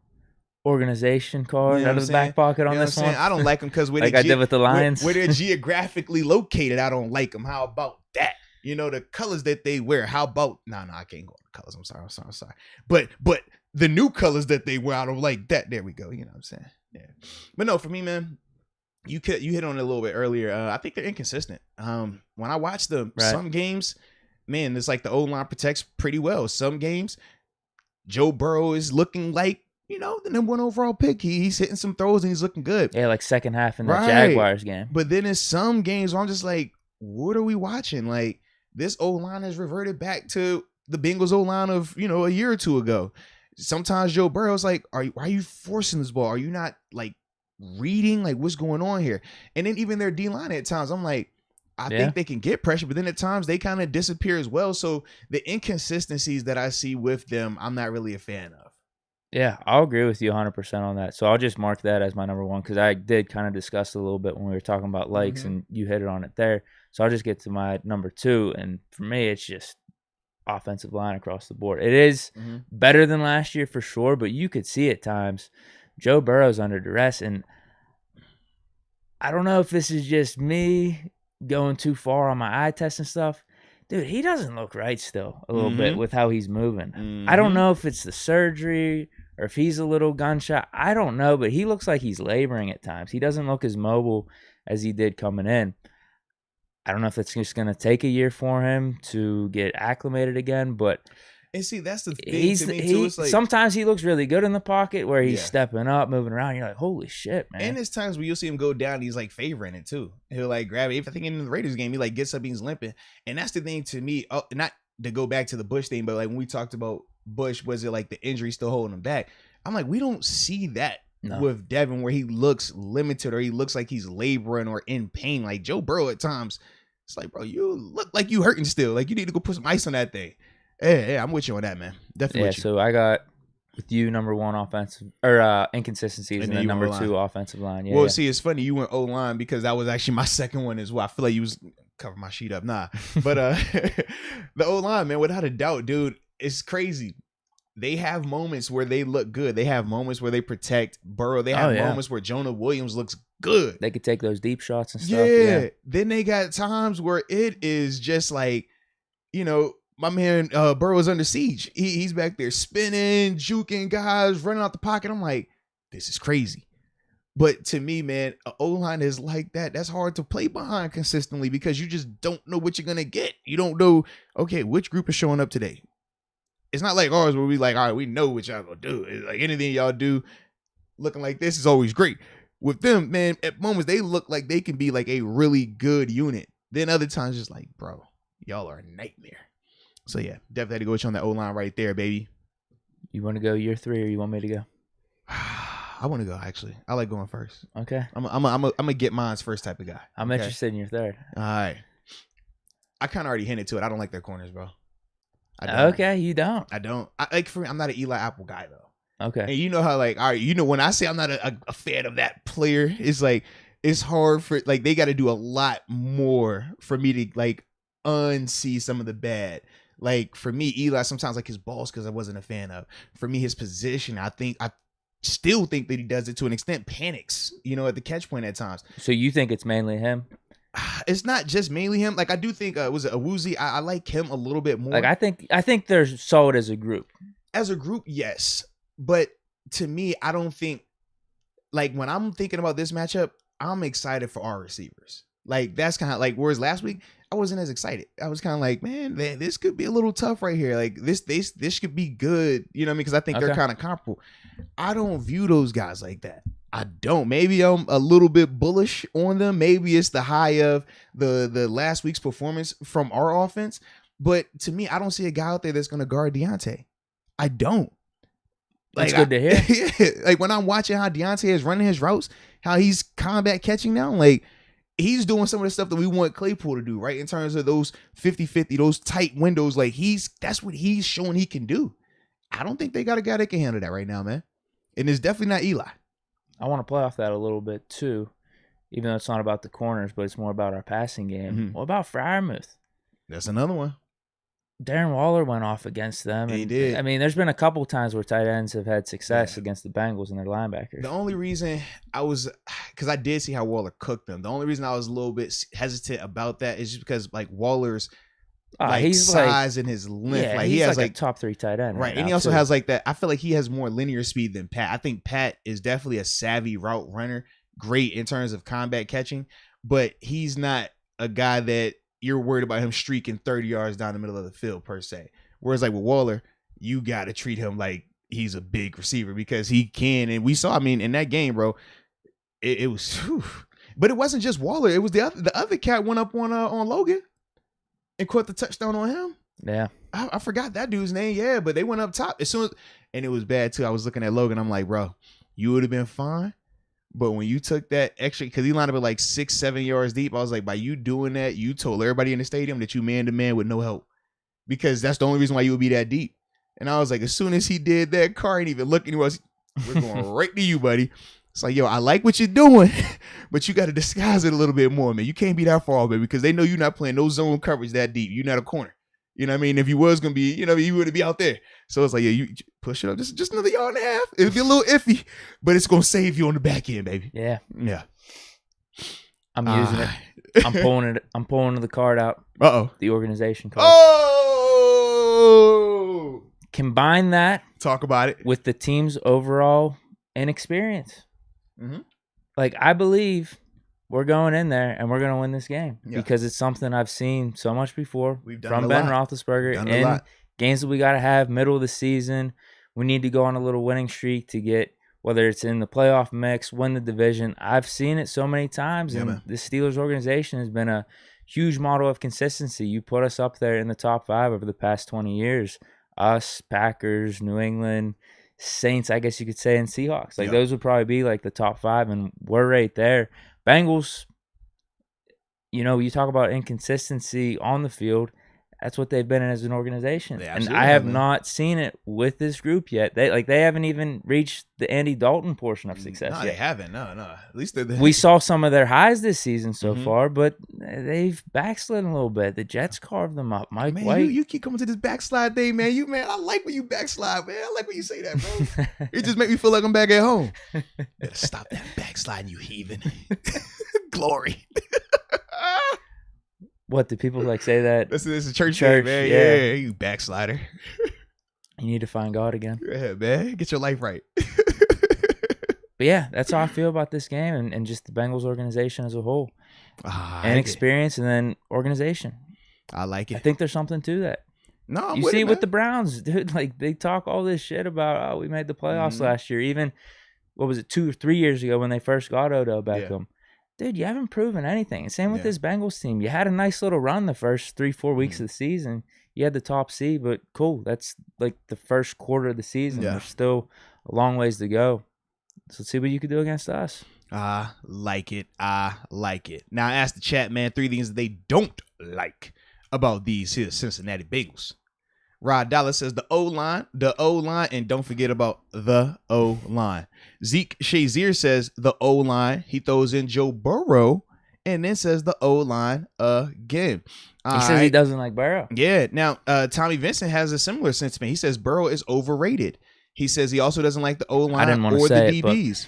organization card out of the back pocket on this one? I don't like them because I did with the Lions. Where they're geographically located, I don't like them. How about that? You know, the colors that they wear. How about no, I can't go on the colors. I'm sorry. But the new colors that they wear, I don't like that. There we go. You know what I'm saying? Yeah. But no, for me, man, you hit on it a little bit earlier. I think they're inconsistent. When I watch them, some games, man, it's like the O-line protects pretty well. Some games, Joe Burrow is looking like, the number 1 overall pick. He's hitting some throws and he's looking good. Yeah, like second half in the Jaguars game. But then in some games where I'm just like, what are we watching? Like, this O-line has reverted back to the Bengals O-line of, a year or two ago. Sometimes Joe Burrow's like, why are you forcing this ball? Are you not like reading like what's going on here? And then even their D-line at times, I'm like, I think they can get pressure, but then at times they kind of disappear as well. So the inconsistencies that I see with them, I'm not really a fan of. Yeah, I'll agree with you 100% on that. So I'll just mark that as my number 1 because I did kind of discuss it a little bit when we were talking about likes and you hit it on it there. So I'll just get to my number 2. And for me, it's just offensive line across the board. It is better than last year for sure, but you could see at times Joe Burrow's under duress. And I don't know if this is just me going too far on my eye test and stuff. Dude, he doesn't look right still a little bit with how he's moving. I don't know if it's the surgery or if he's a little gunshot. I don't know, but he looks like he's laboring at times. He doesn't look as mobile as he did coming in. I don't know if it's just going to take a year for him to get acclimated again, but and see, that's the thing to me too. It's like, sometimes he looks really good in the pocket where he's stepping up, moving around. You're like, holy shit, man. And there's times where you'll see him go down, he's like favoring it too. He'll like grab it. If I think in the Raiders game, he like gets up, he's limping. And that's the thing to me, not to go back to the Bush thing, but like when we talked about Bush, was it like the injury still holding him back? I'm like, we don't see that with Devin where he looks limited or he looks like he's laboring or in pain. Like Joe Burrow at times, it's like, bro, you look like you hurting still. Like you need to go put some ice on that thing. Yeah, I'm with you on that, man. Definitely with you. So I got With you, number one offensive or inconsistencies, and then number O-line. 2 offensive line. Yeah. Well, yeah. See, it's funny you went O-line because that was actually my second one as well. I feel like you was cover my sheet up, but the O-line, man, without a doubt, dude, it's crazy. They have moments where they look good. They have moments where they protect Burrow. They have moments where Jonah Williams looks good. They could take those deep shots and stuff. Yeah. Then they got times where it is just like, my man Burrow is under siege. He's back there spinning, juking guys, running out the pocket. I'm like, this is crazy. But to me, man, an O-line is like that. That's hard to play behind consistently because you just don't know what you're going to get. You don't know, okay, which group is showing up today. It's not like ours where we like, all right, we know what y'all going to do. It's like anything y'all do looking like this is always great. With them, man, at moments, they look like they can be like a really good unit. Then other times, just like, bro, y'all are a nightmare. So, yeah, definitely had to go with you on that O-line right there, baby. You want to go year 3 or you want me to go? I want to go, actually. I like going first. Okay. I'm a get mine's first type of guy. I'm interested in your third. All right. I kind of already hinted to it. I don't like their corners, bro. Okay, you don't. I don't. I'm not an Eli Apple guy, though. Okay. And you know how, like, all right, when I say I'm not a fan of that player, it's like, it's hard for, like, they got to do a lot more for me to, like, unsee some of the bad. Like, for me, Eli, sometimes, like, his balls, because I wasn't a fan of. For me, his position, I still think that he does it to an extent, panics, at the catch point at times. So you think it's mainly him? It's not just mainly him. Like, I do think, was it Awuzie? I like him a little bit more. Like, I think they're solid as a group. As a group, yes. But to me, I don't think, like, when I'm thinking about this matchup, I'm excited for our receivers. Like, that's kind of like, whereas last week, I wasn't as excited. I was kind of like, man, this could be a little tough right here. Like, this could be good. You know what I mean? Because I think they're kind of comparable. I don't view those guys like that. I don't. Maybe I'm a little bit bullish on them. Maybe it's the high of the last week's performance from our offense. But to me, I don't see a guy out there that's going to guard Deontay. I don't. That's good to hear. Yeah, like, when I'm watching how Deontay is running his routes, how he's combat catching now, like, he's doing some of the stuff that we want Claypool to do, right? In terms of those 50-50, those tight windows, like, that's what he's showing he can do. I don't think they got a guy that can handle that right now, man. And it's definitely not Eli. I want to play off that a little bit too, even though it's not about the corners, but it's more about our passing game. Mm-hmm. What about Freiermuth? That's another one. Darren Waller went off against them. He did. I mean, there's been a couple times where tight ends have had success against the Bengals and their linebackers. The only reason because I did see how Waller cooked them. The only reason I was a little bit hesitant about that is just because, like, Waller's his size and his length. Yeah, like, he has like a top 3 tight end. Right. And he also has like that. I feel like he has more linear speed than Pat. I think Pat is definitely a savvy route runner. Great in terms of combat catching, but he's not a guy that you're worried about him streaking 30 yards down the middle of the field per se. Whereas, like, with Waller, you got to treat him like he's a big receiver because he can. And we saw, I mean, in that game, bro, it was, whew. But it wasn't just Waller. It was the other cat went up on Logan and caught the touchdown on him. Yeah. I forgot that dude's name. Yeah, but they went up top as soon as, and it was bad too. I was looking at Logan. I'm like, bro, you would have been fine. But when you took that extra, because he lined up at like 6-7 yards deep, I was like, by you doing that, you told everybody in the stadium that you man-to-man with no help. Because that's the only reason why you would be that deep. And I was like, as soon as he did that, Carr ain't even looking. He was, we're going right to you, buddy. It's like, yo, I like what you're doing, but you got to disguise it a little bit more, man. You can't be that far, baby, because they know you're not playing no zone coverage that deep. You're not a corner. You know what I mean? If you was going to be, you wouldn't be out there. So it's like, yeah, you push it up just another yard and a half. It'll be a little iffy, but it's going to save you on the back end, baby. Yeah. Yeah. I'm using it. I'm pulling the card out. Uh-oh. The organization card. Oh! Combine that. Talk about it. With the team's overall inexperience. Mm-hmm. Like, I believe we're going in there and we're going to win this game because it's something I've seen so much before from Ben Roethlisberger in games that we got to have middle of the season. We need to go on a little winning streak to get, whether it's in the playoff mix, win the division. I've seen it so many times, and the Steelers organization has been a huge model of consistency. You put us up there in the top 5 over the past 20 years. Us, Packers, New England, Saints, I guess you could say, and Seahawks. Like, those would probably be like the top 5, and we're right there. Bengals, you talk about inconsistency on the field. That's what they've been in as an organization. And I have, have not seen it with this group yet. They haven't even reached the Andy Dalton portion of success yet. No, they haven't. No. At least we saw some of their highs this season so far, but they've backslidden a little bit. The Jets carved them up. Mike White. You keep coming to this backslide thing, man. I like when you backslide, man. I like when you say that, bro. It just make me feel like I'm back at home. Better stop that backsliding, you heathen. Glory. What do people say that? This is a church thing, man. Yeah, you backslider. You need to find God again. Yeah, man. Get your life right. But yeah, that's how I feel about this game and just the Bengals organization as a whole. And experience and then organization. I like it. I think there's something to that. No, you see it with the Browns, dude. They talk all this shit about, we made the playoffs last year. Even, what was it, 2 or 3 years ago when they first got Odell Beckham. Yeah. Dude, you haven't proven anything. And same with this Bengals team. You had a nice little run the first 3-4 weeks of the season. You had the top seed, but cool. That's the first quarter of the season. There's still a long ways to go. So let's see what you can do against us. I like it. Now, I asked the chat, man, 3 things that they don't like about these here Cincinnati Bengals. Rod Dallas says the O-line, and don't forget about the O-line. Zeke Shazier says the O-line. He throws in Joe Burrow and then says the O-line again. He says he doesn't like Burrow. Yeah. Now, Tommy Vincent has a similar sentiment. He says Burrow is overrated. He says he also doesn't like the O-line or the DBs.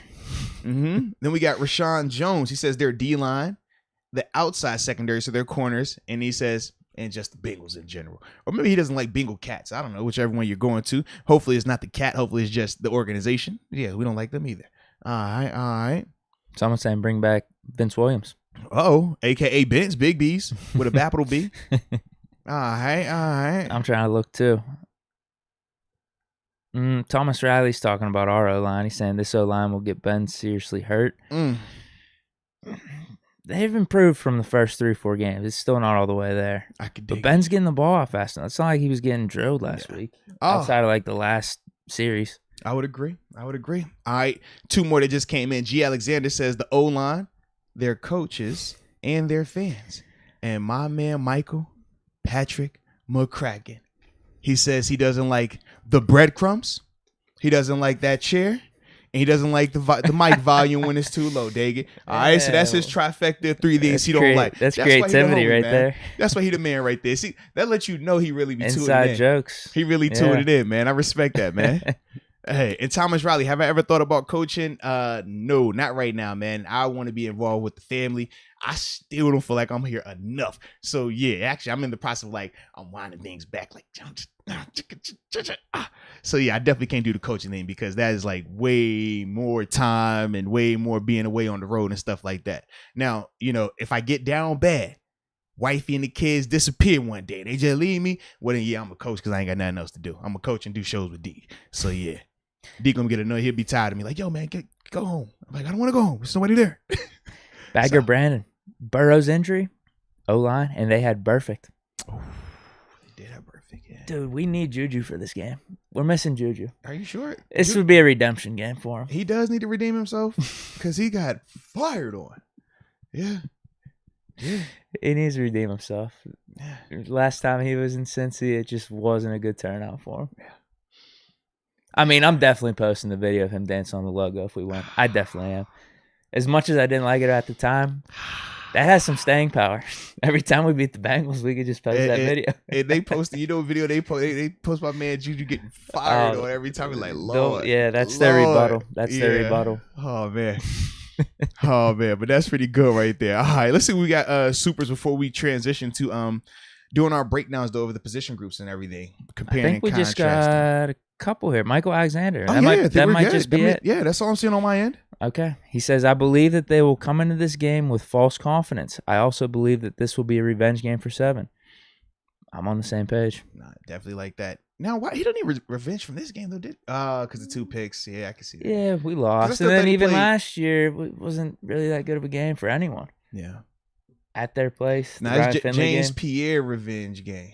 Then we got Rashawn Jones. He says their D-line, the outside secondary, so their corners, and he says, and just the Bengals in general. Or maybe he doesn't like Bengal cats. I don't know, whichever one you're going to. Hopefully it's not the cat. Hopefully it's just the organization. Yeah, we don't like them either. All right. Someone's saying bring back Vince Williams. Uh-oh, a.k.a. Ben's Big B's with a capital B. All right. I'm trying to look too. Thomas Riley's talking about our O-line. He's saying this O-line will get Ben seriously hurt. They've improved from the first 3 or 4 games. It's still not all the way there. But Ben's getting the ball off fast enough. It's not like he was getting drilled last week. Outside of the last series. I would agree. All right. 2 more that just came in. G. Alexander says the O-line, their coaches, and their fans. And my man Michael Patrick McCracken. He says he doesn't like the breadcrumbs. He doesn't like that chair. And he doesn't like the mic volume when it's too low, Deke. All right, so that's his trifecta of 3 things he don't like. That's creativity right there. That's why he the man right there. See, that lets you know he really be tuning in. Inside jokes. He really tuned it in, man. I respect that, man. Hey, and Thomas Riley, have I ever thought about coaching? No, not right now, man. I want to be involved with the family. I still don't feel like I'm here enough. So yeah, actually, I'm in the process of I'm winding things back. So yeah, I definitely can't do the coaching thing because that is way more time and way more being away on the road and stuff like that. Now, if I get down bad, wifey and the kids disappear one day and they just leave me, well then yeah, I'm a coach because I ain't got nothing else to do. I'm a coach and do shows with Deke. So yeah, Deke gonna get annoyed. He'll be tired of me. Yo, man, go home. I'm I don't want to go home. There's nobody there. Bagger Brandon. Burrow's injury, O-line, and they had Perfect. Oh, they did have Perfect, yeah. Dude, we need Juju for this game. We're missing Juju. Are you sure? This would be a redemption game for him. He does need to redeem himself because he got fired on. Yeah. He needs to redeem himself. Yeah. Last time he was in Cincy, it just wasn't a good turnout for him. Yeah. I mean, I'm definitely posting the video of him dancing on the logo if we win. I definitely am. As much as I didn't like it at the time, that has some staying power. Every time we beat the Bengals, we could just post that video. And they posted, video they post my man Juju getting fired on every time. We're Lord. Yeah, that's their rebuttal. That's their rebuttal. Oh, man. But that's pretty good right there. All right, let's see what we got supers before we transition to doing our breakdowns though of the position groups and everything. Comparing I think we just got a couple here. Michael Alexander. Oh, that might just be it. Yeah, that's all I'm seeing on my end. Okay. He says, I believe that they will come into this game with false confidence. I also believe that this will be a revenge game for 7. I'm on the same page. Nah, definitely like that. Now, why he doesn't need revenge from this game though? Because the 2 picks. Yeah, I can see that. Yeah, we lost. And then even last year, it wasn't really that good of a game for anyone. Yeah. At their place. Now it's James Pierre revenge game.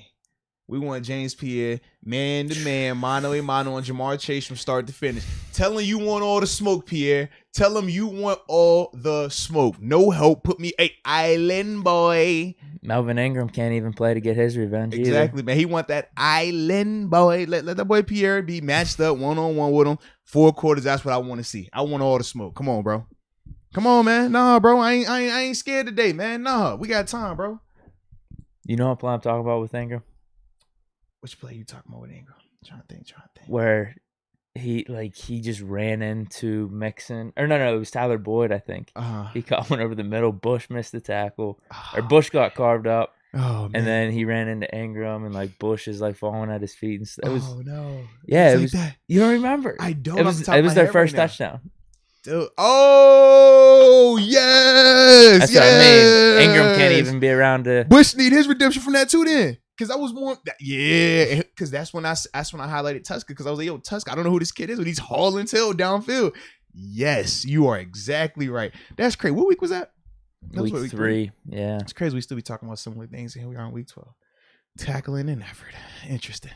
We want James Pierre, man to man, mano a mano on Jamar Chase from start to finish. Tell him you want all the smoke, Pierre. Tell him you want all the smoke. No help. Put me island boy. Melvin Ingram can't even play to get his revenge Exactly, either. man. He want that island boy. Let that boy Pierre be matched up one-on-one with him. 4 quarters, that's what I want to see. I want all the smoke. Come on, bro. Come on, man. Nah, bro. I ain't scared today, man. Nah, we got time, bro. You know what play I'm talking about with Ingram? Which play you talking about with Ingram? Trying to think. Where he just ran into Mixon. Or no, it was Tyler Boyd, I think. He caught one over the middle. Bush missed the tackle. Or Bush got carved up. Oh, man. And then he ran into Ingram, and like Bush is like falling at his feet. And it was, oh no! Yeah, it was. That. You don't remember? I don't. It was their first touchdown. Dude. Oh yes! That's what I mean. Ingram can't even be around to. Bush need his redemption from that too, then, because I was more. Yeah, because that's when I highlighted Tusker, because I was like, yo, Tusker, I don't know who this kid is, but he's hauling tail downfield. Yes, you are exactly right. That's crazy. What week was that? Week 3, yeah. It's crazy we still be talking about similar things, and here we are in week 12. Tackling and effort. Interesting.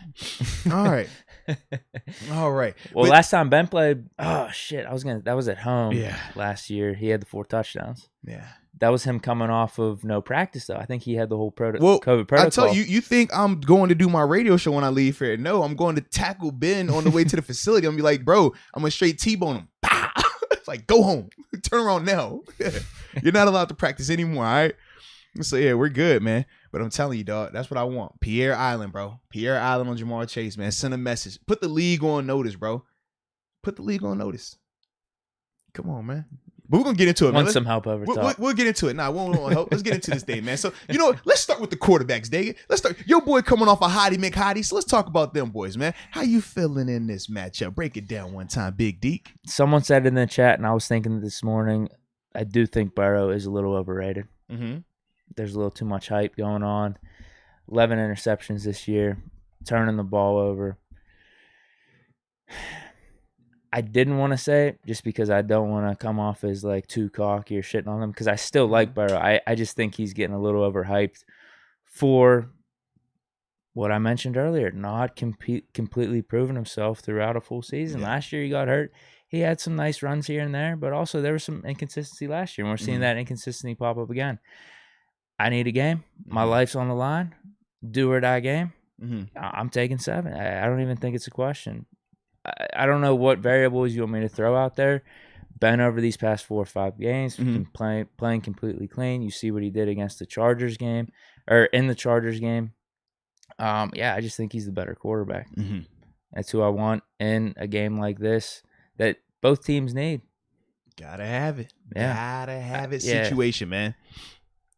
All right. Well, last time Ben played, that was at home. Yeah. Last year. He had the 4 touchdowns. Yeah. That was him coming off of no practice, though. I think he had the whole COVID protocol. I tell you think I'm going to do my radio show when I leave here? No, I'm going to tackle Ben on the way to the facility. I'm going to be like, bro, I'm going to straight T-bone him. It's like, go home. Turn around now. You're not allowed to practice anymore, all right? So, yeah, we're good, man. But I'm telling you, dog, that's what I want. Pierre Island, bro. Pierre Island on Jamar Chase, man. Send a message. Put the league on notice, bro. Put the league on notice. Come on, man. But we're going to get into it, man. Want some help over top. We'll get into it. Nah, we won't help. Let's get into this day, man. So, let's start with the quarterbacks, Deke. Let's start. Your boy coming off a hottie McHottie. So let's talk about them boys, man. How you feeling in this matchup? Break it down one time, Big Deke. Someone said in the chat, and I was thinking this morning, I do think Burrow is a little overrated. Mm-hmm. There's a little too much hype going on. 11 interceptions this year, turning the ball over. I didn't want to say it just because I don't want to come off as like too cocky or shitting on him, because I still like Burrow. I just think he's getting a little overhyped for what I mentioned earlier, not completely proven himself throughout a full season. Yeah. Last year he got hurt. He had some nice runs here and there, but also there was some inconsistency last year, and we're seeing that inconsistency pop up again. I need a game. My life's on the line. Do or die game. I'm taking 7. I don't even think it's a question. I don't know what variables you want me to throw out there. Ben, over these past 4 or 5 games, playing completely clean. You see what he did against the Chargers game, or in the Chargers game. I just think he's the better quarterback. That's who I want in a game like this that both teams need. Gotta have it. Yeah. Gotta have it situation, man.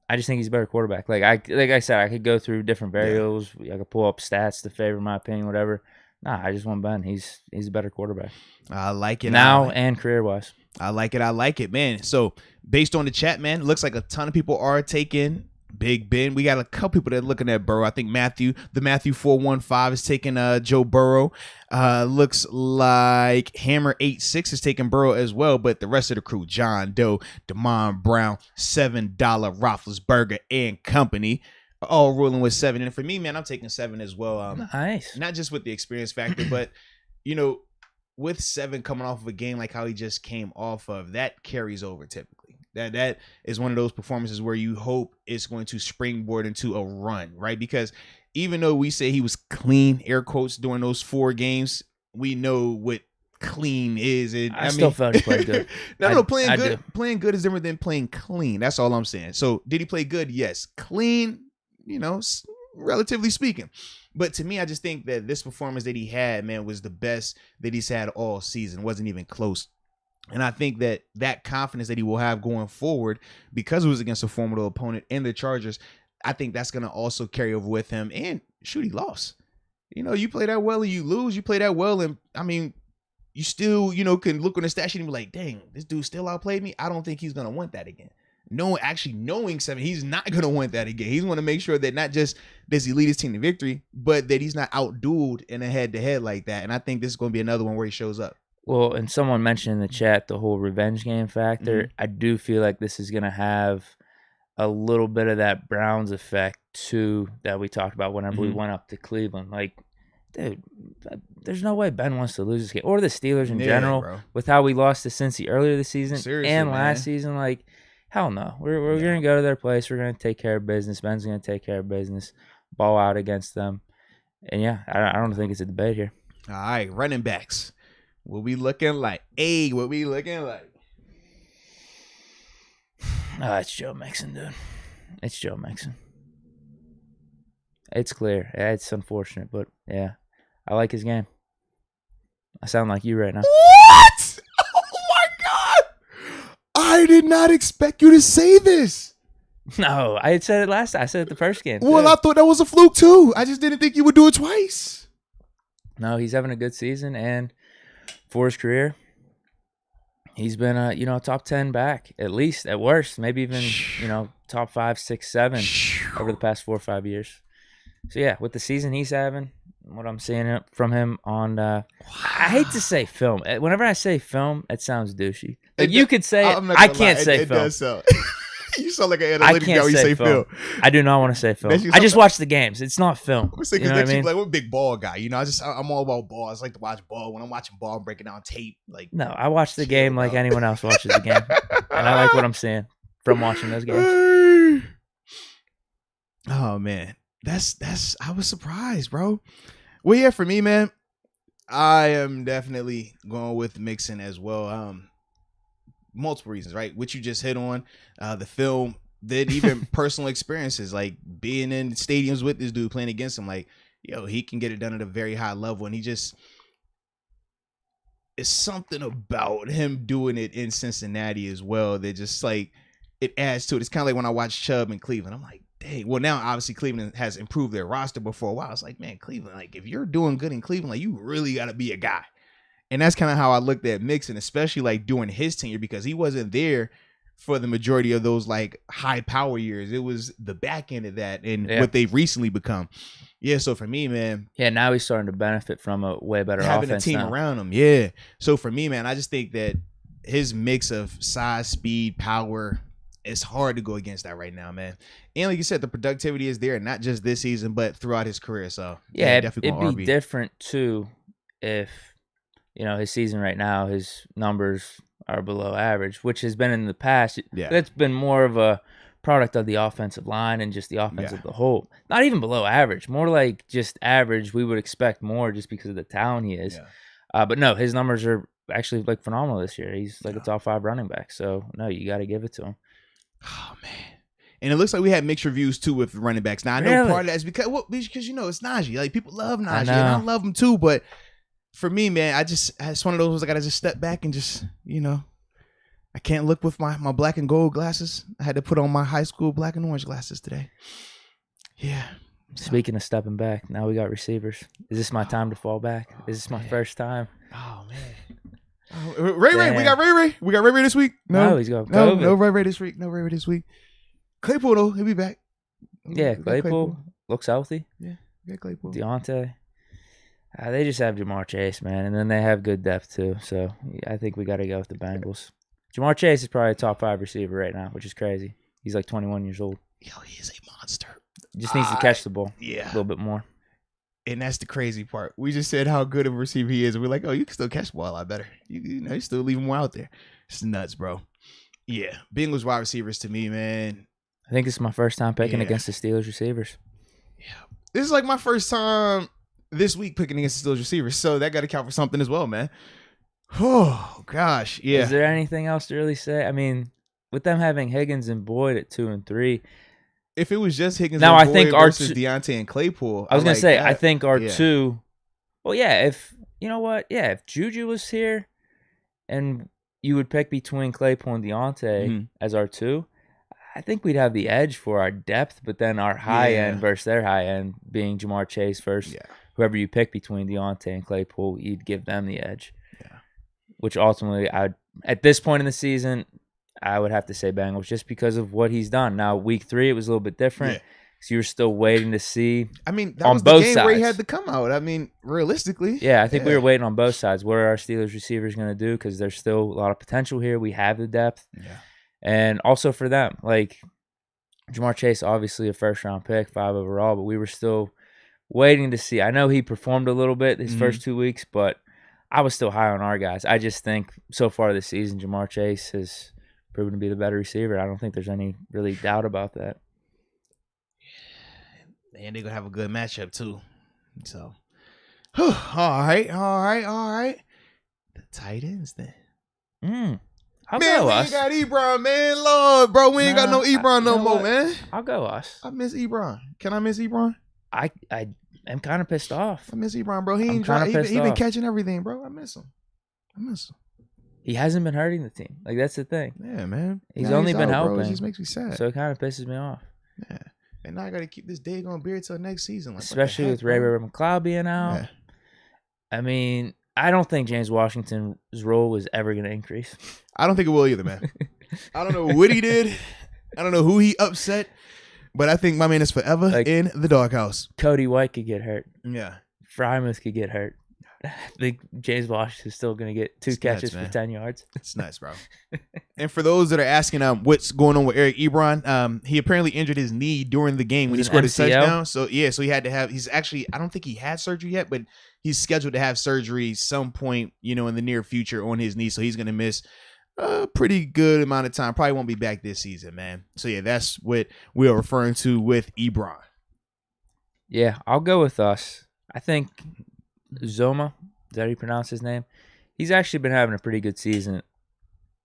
I just think he's a better quarterback. Like I said, I could go through different variables. I could pull up stats to favor my opinion, whatever. Nah, I just want Ben. He's a better quarterback. I like it. Now and career-wise. I like it, man. So, based on the chat, man, it looks like a ton of people are taking Big Ben. We got a couple people that are looking at Burrow. I think Matthew 415 is taking Joe Burrow. Looks like Hammer 86 is taking Burrow as well, but the rest of the crew, John Doe, Damon Brown, $7 Roethlisberger and company, all rolling with 7. And for me, man, I'm taking 7 as well. Nice. Not just with the experience factor, but with 7 coming off of a game like how he just came off of, that carries over typically. That is one of those performances where you hope it's going to springboard into a run, right? Because even though we say he was clean, air quotes, during those 4 games, we know what clean is. I still felt he played good. Playing good is different than playing clean. That's all I'm saying. So did he play good? Yes. Clean, relatively speaking. But to me, I just think that this performance that he had, man, was the best that he's had all season. It wasn't even close. And I think that confidence that he will have going forward, because it was against a formidable opponent in the Chargers, I think that's going to also carry over with him. And shoot, he lost. You play that well and you lose. You play that well, and I mean, you still, can look on the stat sheet and be like, dang, this dude still outplayed me. I don't think he's going to want that again. Knowing 7, he's not going to want that again. He's going to make sure that not just does he lead his team to victory, but that he's not outdueled in a head-to-head like that. And I think this is going to be another one where he shows up. Well, and someone mentioned in the chat the whole revenge game factor. I do feel like this is going to have a little bit of that Browns effect too that we talked about whenever we went up to Cleveland. Like, dude, there's no way Ben wants to lose this game, or the Steelers in general, bro. with how we lost to Cincy earlier this season. Seriously, and man. last season. Like, hell no. We're gonna go to their place. We're gonna take care of business. Ben's gonna take care of business. Ball out against them. And yeah, I don't think it's a debate here. All right, running backs. What we looking like? What we looking like? Oh, it's Joe Mixon, dude. It's Joe Mixon. It's clear. Yeah, it's unfortunate, but yeah, I like his game. I sound like you right now. What? Oh my God! I did not expect you to say this. No, I had said it last time. I said it the first game. Well, I thought that was a fluke too. I just didn't think you would do it twice. No, he's having a good season, and for his career, he's been a top 10 back, at least, at worst, maybe even top 5, 6, 7 over the past 4 or 5 years. So yeah, with the season he's having, what I'm seeing from him on, I hate to say film. Whenever I say film, it sounds douchey. Like, you could say it. I can't say film. It does sound. You sound like an analytic guy when you say film. I do not want to say film. I just watch the games. It's not film. You know what I mean? Like, we're a big ball guy. I'm all about ball. I like to watch ball. When I'm watching ball, I'm breaking down tape. Like, no, I watch the game like anyone else watches the game, and I like what I'm seeing from watching those games. Oh man, that's. I was surprised, bro. Well, yeah, for me, man, I am definitely going with Mixon as well. Multiple reasons, right? Which you just hit on, the film, then even personal experiences, like being in stadiums with this dude, playing against him. Like, he can get it done at a very high level, and it's something about him doing it in Cincinnati as well that just like it adds to it. It's kind of like when I watch Chubb in Cleveland. I'm like, dang. Well, now obviously Cleveland has improved their roster, but for a while it's like, man, Cleveland, like if you're doing good in Cleveland, like you really got to be a guy. And that's kind of how I looked at Mixon, especially like during his tenure, because he wasn't there for the majority of those like high power years. It was the back end of that and what they've recently become. Yeah, so for me, man. Yeah, now he's starting to benefit from a way better having offense a team now. around him. Yeah. So for me, man, I just think that his mix of size, speed, power, it's hard to go against that right now, man. And like you said, the productivity is there, not just this season, but throughout his career. So yeah, definitely it'd be different too if his season right now, his numbers are below average, which has been in the past. Yeah. That's been more of a product of the offensive line and just the offense of the whole. Not even below average, more like just average. We would expect more just because of the talent he is. Yeah. But no, his numbers are actually like phenomenal this year. He's like a top 5 running back. So no, you got to give it to him. Oh man. And it looks like we had mixed reviews too with running backs. Now I know part of that is because it's Najee. Like people love Najee, and I love him too, but for me, man, it's one of those I gotta just step back and just, I can't look with my black and gold glasses. I had to put on my high school black and orange glasses today. Yeah. Speaking of stepping back, now we got receivers. Is this my time to fall back? Is this my first time? Oh man. Ray, we got Ray. We got Ray this week. No, he's got COVID. No Ray this week. No Ray this week. Claypool though, he'll be back. Yeah, Claypool looks healthy. Yeah, Claypool. Deontay. They just have Jamar Chase, man, and then they have good depth too. So I think we got to go with the Bengals. Jamar Chase is probably a top 5 receiver right now, which is crazy. He's like 21 years old. Yo, he is a monster. Just needs to catch the ball a little bit more. And that's the crazy part. We just said how good of a receiver he is. And we're like, oh, you can still catch the ball a lot better. You still leave him more out there. It's nuts, bro. Yeah, Bengals wide receivers to me, man. I think this is my first time picking against the Steelers receivers. Yeah, this is like my first time this week picking against the Steelers receivers, so that got to count for something as well, man. Oh gosh, yeah. Is there anything else to really say? I mean, with them having Higgins and Boyd at 2 and 3, if it was just Higgins now and I Boyd think versus Deontay and Claypool, I was gonna say I think our 2. Well, yeah. If you know what, if Juju was here, and you would pick between Claypool and Deontay as our 2. I think we'd have the edge for our depth, but then our high end versus their high end being Jamar Chase versus whoever you pick between Deontay and Claypool, you'd give them the edge. Yeah. Which ultimately, at this point in the season, I would have to say Bengals just because of what he's done. Now, week 3, it was a little bit different. because you were still waiting to see. I mean, that was the game where he had to come out. I mean, realistically. Yeah, I think we were waiting on both sides. What are our Steelers receivers going to do? Because there's still a lot of potential here. We have the depth. Yeah. And also for them, like, Jamar Chase, obviously a first-round pick, 5 overall, but we were still waiting to see. I know he performed a little bit his first 2 weeks, but I was still high on our guys. I just think so far this season, Jamar Chase has proven to be the better receiver. I don't think there's any really doubt about that. And they're going to have a good matchup, too. So, all right. The tight ends, then. I'll man, go we us. ain't got Ebron, man. Lord, bro, we ain't got no Ebron no more, man. I'll go us. I miss Ebron. Can I miss Ebron? I am kind of pissed off. I miss Ebron, bro. He ain't he been catching everything, bro. I miss him. He hasn't been hurting the team. Like, that's the thing. Yeah, man. He's only been helping. Bro. It just makes me sad. So it kind of pisses me off. Yeah. And now I got to keep this daggone beard till next season. Like, especially with Ray McLeod being out. Yeah. I mean, I don't think James Washington's role was ever going to increase. I don't think it will either, man. I don't know what he did. I don't know who he upset. But I think my man is forever in the doghouse. Cody White could get hurt. Yeah. Frymouth could get hurt. I think James Washington's still going to get 2 catches for 10 yards. It's nice, bro. And for those that are asking what's going on with Eric Ebron, he apparently injured his knee during the game when he scored his touchdown. So, yeah, so he had to have – he's actually – I don't think he had surgery yet, but he's scheduled to have surgery some point, in the near future on his knee. So he's going to miss a pretty good amount of time. Probably won't be back this season, man. So, yeah, that's what we are referring to with Ebron. Yeah, I'll go with us. I think – Zoma, is that how you pronounce his name? He's actually been having a pretty good season.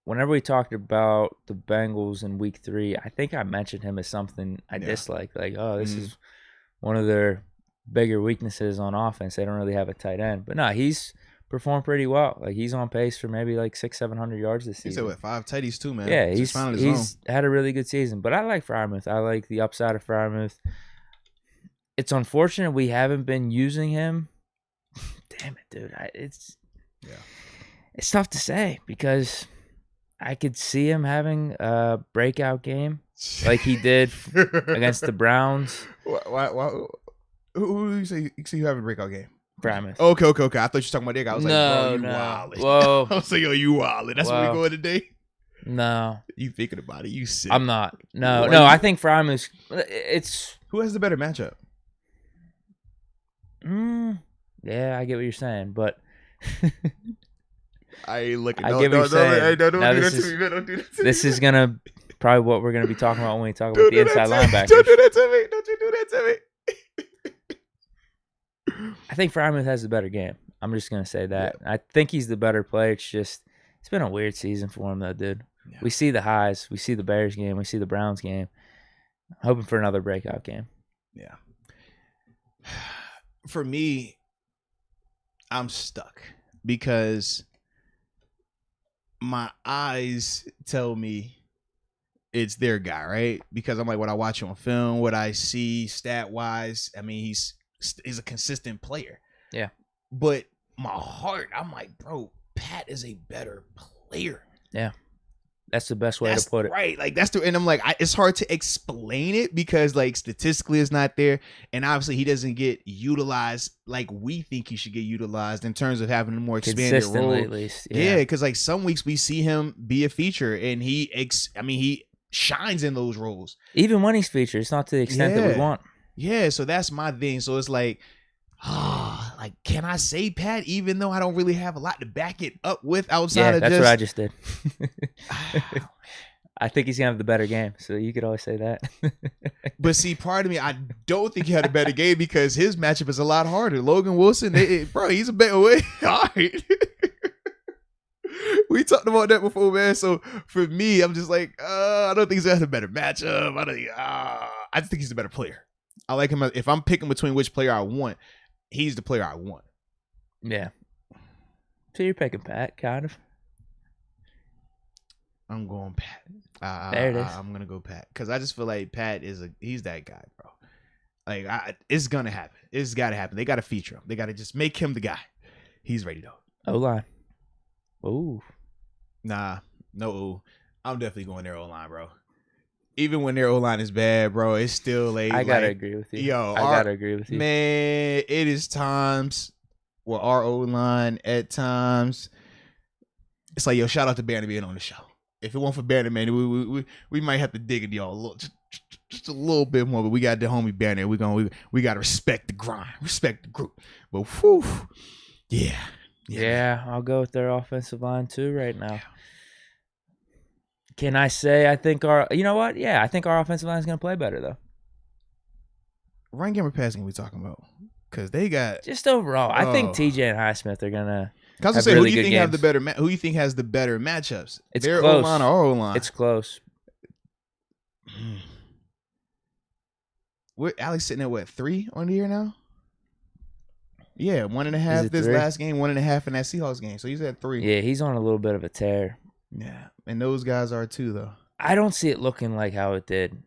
Whenever we talked about the Bengals in week 3, I think I mentioned him as something I dislike. Like, oh, this is one of their bigger weaknesses on offense. They don't really have a tight end. But no, he's performed pretty well. Like, he's on pace for maybe like 600-700 yards this season. He said with 5 tutties too, man. Yeah, he's had a really good season. But I like Frymouth. I like the upside of Frymouth. It's unfortunate we haven't been using him. Damn it, dude. It's tough to say because I could see him having a breakout game like he did against the Browns. Why, who do you say you have a breakout game? Frymouth. Okay. I thought you were talking about Deke. I was like, bro, you wildin'. Whoa. I was like, yo, you wildin'. That's where we going today? No. You thinking about it. You sick. I'm not. No, I think Frymouth, it's... Who has the better matchup? Yeah, I get what you're saying, but I ain't looking. I get what you're saying. Don't do that to me, man. Don't do that to me. This is gonna probably what we're gonna be talking about when we talk about the inside linebackers. Don't do that to me. Don't you do that to me. I think Frymouth has the better game. I'm just gonna say that. Yeah. I think he's the better player. It's been a weird season for him though, dude. Yeah. We see the highs. We see the Bears game. We see the Browns game. I'm hoping for another breakout game. Yeah. For me, I'm stuck because my eyes tell me it's their guy, right? Because I'm like, what I watch on film, what I see stat-wise, I mean, he's a consistent player. Yeah. But my heart, I'm like, bro, Pat is a better player. Yeah. That's the best way to put it. Right. Like, and I'm like, it's hard to explain it because, like, statistically it's not there. And obviously he doesn't get utilized like we think he should get utilized in terms of having a more expanded role. At least. Yeah. Because, like, some weeks we see him be a feature and he shines in those roles. Even when he's featured, it's not to the extent that we want. Yeah. So that's my thing. So it's like, like, can I say Pat even though I don't really have a lot to back it up with outside of that's what I just did. I think he's gonna have the better game, so you could always say that. But see, part of me, I don't think he had a better game because his matchup is a lot harder. Logan Wilson, bro, he's a better way. All right. We talked about that before, man. So for me, I'm just like, I don't think he's got a better matchup. I just think he's a better player. I like him. If I'm picking between which player I want, he's the player I want. Yeah. So you're picking Pat, kind of. I'm going Pat. There it is. I'm gonna go Pat because I just feel like Pat he's that guy, bro. Like it's gonna happen. It's gotta happen. They gotta feature him. They gotta just make him the guy. He's ready though. O-line. Ooh. Nah, no. Ooh. I'm definitely going their O-line, bro. Even when their O-line is bad, bro, it's still like I gotta agree with you. Yo, I gotta agree with you, man. It is times where our O-line at times it's like, yo, shout out to Banner being on the show. If it weren't for Banner, man, we might have to dig into y'all a little. just a little bit more. But we got the homie Banner. We got to respect the grind, respect the group. But whew, yeah, I'll go with their offensive line too right now. Can I say I think you know what? Yeah, I think our offensive line is going to play better though. Run game or passing we talking about? Because they got just overall. I think TJ and Highsmith are gonna. I was gonna say, really who do you think have the better? Who do you think has the better matchups? It's their close. O-line or our O-line? It's close. Alex sitting at what 3 on the year now? Yeah, 1.5 this 3? last game, 1.5 in that Seahawks game. So he's at 3. Yeah, he's on a little bit of a tear. Yeah, and those guys are too though. I don't see it looking like how it did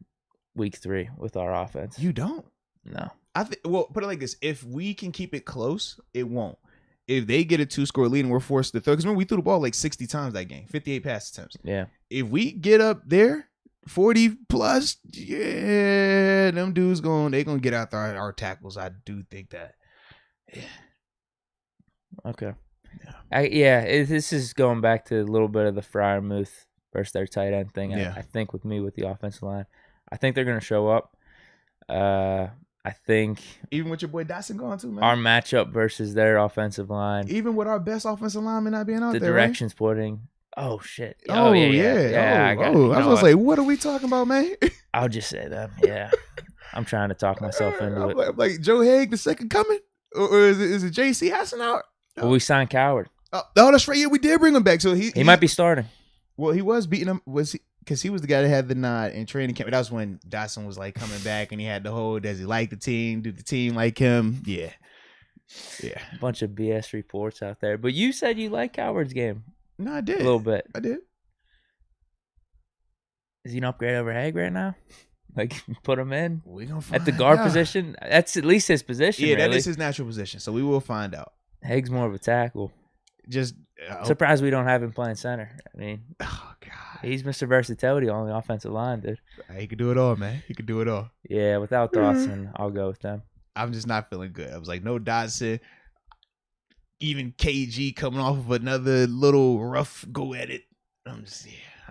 week 3 with our offense. You don't? No. I think. Well, put it like this: if we can keep it close, it won't. If they get a 2-score lead and we're forced to throw, because remember we threw the ball like 60 times that game, 58 pass attempts. Yeah. If we get up there, 40 plus, yeah, them dudes they gonna get after our tackles. I do think that. Yeah. Okay. Yeah. This is going back to a little bit of the Freiermuth versus their tight end thing. Yeah. I think with me with the offensive line, I think they're gonna show up. I think even with your boy Dotson going too, man. Our matchup versus their offensive line, even with our best offensive lineman not being out the there, directions pointing. Oh shit! Oh yeah. I was gonna say, what are we talking about, man? I'll just say that. Yeah, I'm trying to talk myself into it. I'm like Joe Haig, the second coming, or is it J.C. Hassenauer? No. Well, we signed Coward. Oh, that's right. Yeah, we did bring him back. So he might be starting. Well, he was beating him. Was he? Because he was the guy that had the nod in training camp. That was when Dotson was like coming back and he had the whole, does he like the team? Did the team like him? Yeah. A bunch of BS reports out there. But you said you like Coward's game. No, I did. A little bit. I did. Is he an upgrade over Haig right now? Like, put him in? We gonna find at the guard out. Position? That's at least his position, Yeah, really. that is his natural position. So we will find out. Haig's more of a tackle. Just surprised we don't have him playing center. I mean, oh god, he's Mr. Versatility on the offensive line, dude. He could do it all, man. He could do it all. Yeah, without Dotson, I'll go with them. I'm just not feeling good. I was like, no Dotson. Even KG coming off of another little rough go at it. I'm just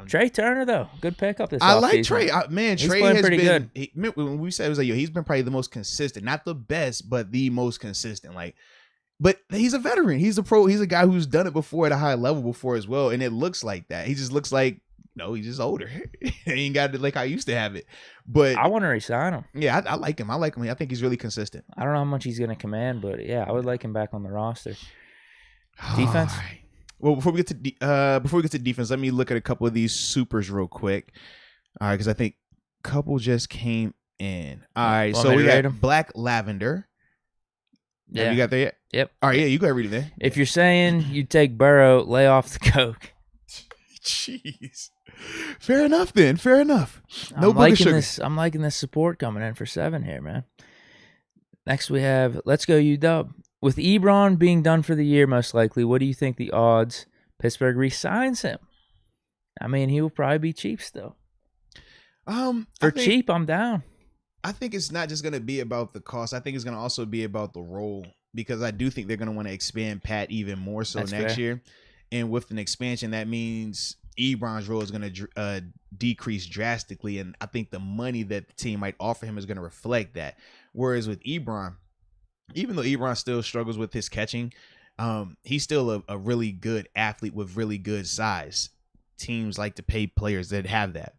Trey Turner though, good pickup this. I like season. Trey. Man, he's Trey has pretty been. good. When we said it was like, yo, he's been probably the most consistent, not the best, but the most consistent. Like, but he's a veteran. He's a pro. He's a guy who's done it before at a high level before as well, and it looks like that. He just looks like he's just older. He ain't got it like I used to have it. But I want to resign him. Yeah, I like him. I like him. I think he's really consistent. I don't know how much he's going to command, but yeah, I would like him back on the roster. Defense. Right. Well, before we get to defense, let me look at a couple of these supers real quick. All right, because I think a couple just came in. All right, so we got Black Lavender. Yeah, have you got there yet? Yep. All right, yeah, you got to read it there. If you're saying you take Burrow, lay off the coke. Jeez. Fair enough, then. Fair enough. No booger sugar. I'm liking this support coming in for 7 here, man. Next we have Let's Go UW. With Ebron being done for the year, most likely, what do you think the odds Pittsburgh re-signs him? I mean, he will probably be cheap still. Cheap, I'm down. I think it's not just going to be about the cost. I think it's going to also be about the role, because I do think they're going to want to expand Pat even more so next year. And with an expansion, that means Ebron's role is going to decrease drastically. And I think the money that the team might offer him is going to reflect that. Whereas with Ebron, even though Ebron still struggles with his catching, he's still a really good athlete with really good size. Teams like to pay players that have that.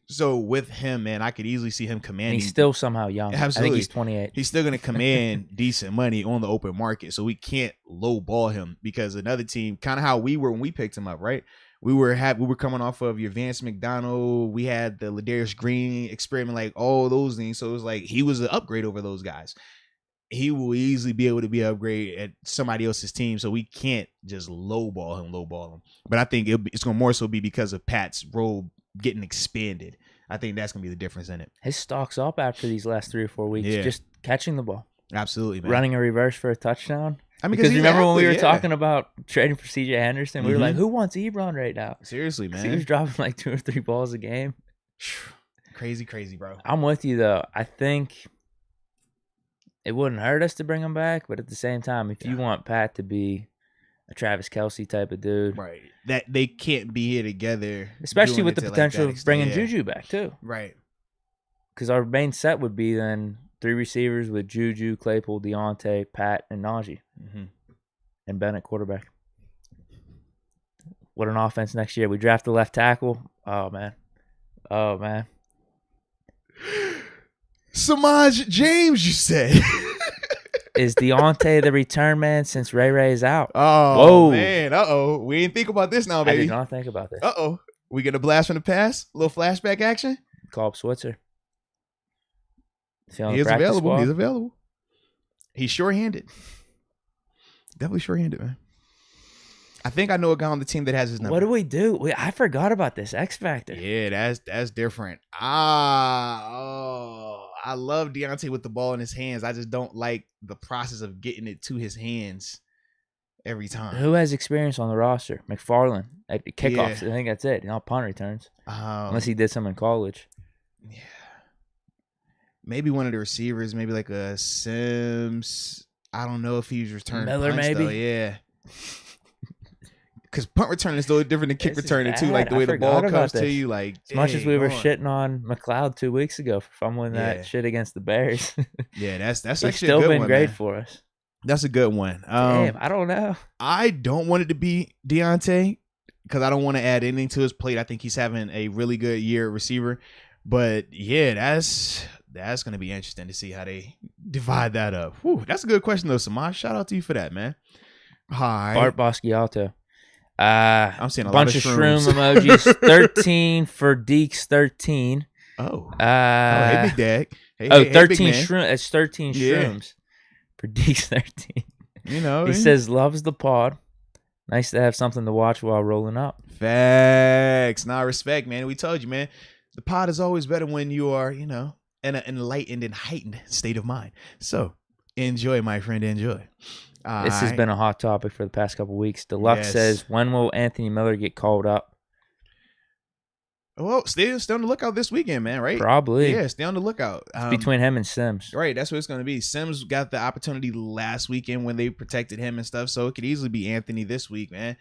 So with him, man, I could easily see him commanding. He's still somehow young. Absolutely. I think he's 28. He's still going to command decent money on the open market. So we can't lowball him, because another team, kind of how we were when we picked him up, right? We were coming off of your Vance McDonald. We had the Ladarius Green experiment, like all those things. So it was like he was an upgrade over those guys. He will easily be able to be an upgrade at somebody else's team. So we can't just lowball him. But I think it's going to more so be because of Pat's role getting expanded. I think that's going to be the difference in it. His stock's up after these last 3 or 4 weeks, just catching the ball. Absolutely, man. Running a reverse for a touchdown. I mean, because remember when we were talking about trading for CJ Henderson? We were like, who wants Ebron right now? Seriously, man. He was dropping like 2 or 3 balls a game. Crazy, bro. I'm with you, though. I think it wouldn't hurt us to bring him back, but at the same time, if you want Pat to be a Travis Kelce type of dude. Right. That they can't be here together. Especially with the potential of bringing Juju back, too. Right. because our main set would be then 3 receivers with Juju, Claypool, Deontay, Pat, and Najee, and Bennett quarterback. What an offense next year. We draft the left tackle. Oh, man. Samaj James, you said. Is Deontay the return man since Ray is out? Oh, man. Uh-oh. We didn't think about this now, baby. I did not think about this. Uh-oh. We get a blast from the past? A little flashback action? Call up Switzer. He is available. Squad? He's available. He's short-handed. Definitely short-handed, man. I think I know a guy on the team that has his number. What do we do? I forgot about this X Factor. Yeah, that's different. I love Deontay with the ball in his hands. I just don't like the process of getting it to his hands every time. Who has experience on the roster? McFarland at the kickoffs. Yeah. I think that's it. Not punt returns. Unless he did some in college. Yeah. Maybe one of the receivers, maybe like a Sims. I don't know if he's returned Miller, punts, maybe. Though. Yeah. Because punt return is a little different than kick returning too. Like the way the ball comes to you, like as much as we were shitting on McLeod 2 weeks ago for fumbling that shit against the Bears. Yeah, that's He's actually still a good been one, great man. for us. That's a good one. Damn, I don't know. I don't want it to be Deontay because I don't want to add anything to his plate. I think he's having a really good year at receiver. But yeah, that's going to be interesting to see how they divide that up. Whew, that's a good question though, Samaj. Shout out to you for that, man. Hi, Bart Basquiato. I'm seeing a bunch lot of shroom emojis. 13 for Deke's 13. Oh, hey, Big Dag. Hey, 13 shroom. It's 13 shrooms for Deke's 13. You know, he says loves the pod. Nice to have something to watch while rolling up. Facts. Nah, respect, man. We told you, man. The pod is always better when you are, in an enlightened and heightened state of mind. So enjoy, my friend. Enjoy. This has been a hot topic for the past couple of weeks. Deluxe says, when will Anthony Miller get called up? Well, stay on the lookout this weekend, man, right? Probably. Yeah, stay on the lookout. It's between him and Sims. Right, that's what it's going to be. Sims got the opportunity last weekend when they protected him and stuff, so it could easily be Anthony this week, man.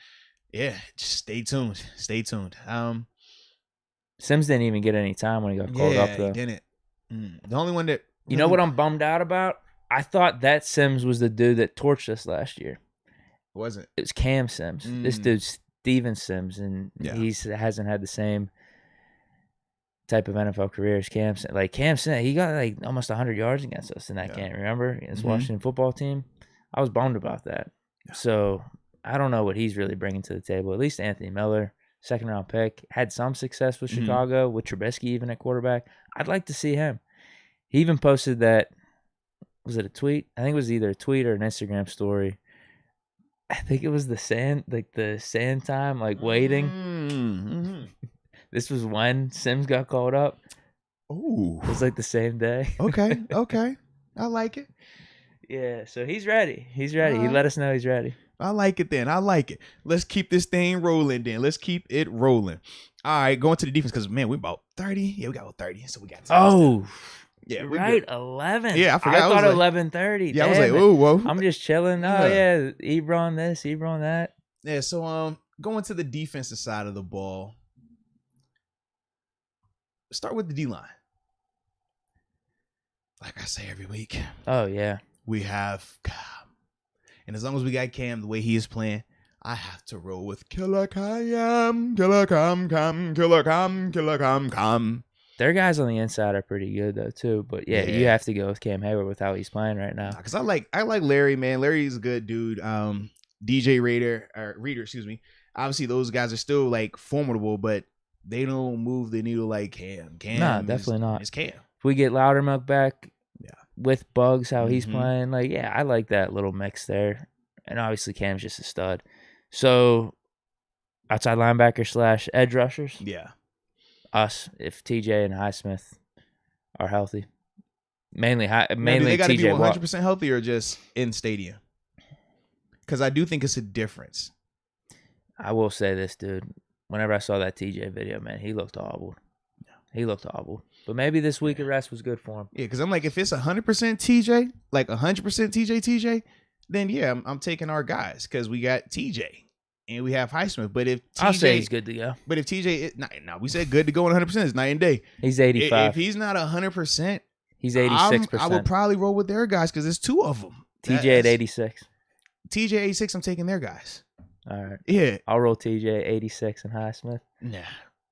Yeah, just stay tuned. Stay tuned. Sims didn't even get any time when he got called up, though. He didn't. The only one that... You know what I'm bummed out about? I thought that Sims was the dude that torched us last year. Wasn't. It was Cam Sims. This dude's Steven Sims, and he hasn't had the same type of NFL career as Cam Sims. Like Cam Sims, he got like almost 100 yards against us in that game, remember? Against Washington football team. I was bummed about that. Yeah. So I don't know what he's really bringing to the table. At least Anthony Miller, second-round pick, had some success with Chicago, with Trubisky even at quarterback. I'd like to see him. He even posted that, was it a tweet? I think it was either a tweet or an Instagram story. I think it was the sand time, like waiting. This was when Sims got called up. Ooh. It was like the same day. Okay. I like it. Yeah, so he's ready. He let us know he's ready. I like it then. I like it. Let's keep this thing rolling then. Let's keep it rolling. All right, going to the defense because, man, we're about 30. Yeah, we got about 30, so we got time. Oh, yeah, right, 11. Yeah, I forgot. I thought 11:30. Yeah, I was like, oh, whoa. I'm just chilling. Oh, yeah, Ebron this, Ebron that. Yeah, so going to the defensive side of the ball, start with the D-line. Like I say every week. Oh, yeah. We have Cam. And as long as we got Cam the way he is playing, I have to roll with Killer Cam, Killer Cam, Killer Cam, Killer Cam. Their guys on the inside are pretty good though too, but yeah, you have to go with Cam Hayward with how he's playing right now. Because I like Larry, man. Larry's a good dude. DJ Reader, excuse me. Obviously, those guys are still like formidable, but they don't move the needle like Cam. Nah, definitely not. It's Cam. If we get Loudermilk back, with Bugs, how he's playing, like I like that little mix there, and obviously Cam's just a stud. So, outside linebacker / edge rushers, us if TJ and Highsmith are healthy, mainly they got to be TJ 100% healthy or just in stadium. Because I do think it's a difference. I will say this, dude. Whenever I saw that TJ video, man, he looked awful. He looked awful. But maybe this week of rest was good for him. Yeah, because I'm like, if it's 100% TJ, like 100% TJ, then yeah, I'm taking our guys because we got TJ. and we have Highsmith. But if TJ, I'll say he's good to go. But if TJ, no, we said good to go 100%. It's night and day. He's 85. If he's not 100%, he's 86%. I would probably roll with their guys because there's two of them. TJ at 86. TJ 86. I'm taking their guys. All right. Yeah. I'll roll TJ 86 and Highsmith. Nah.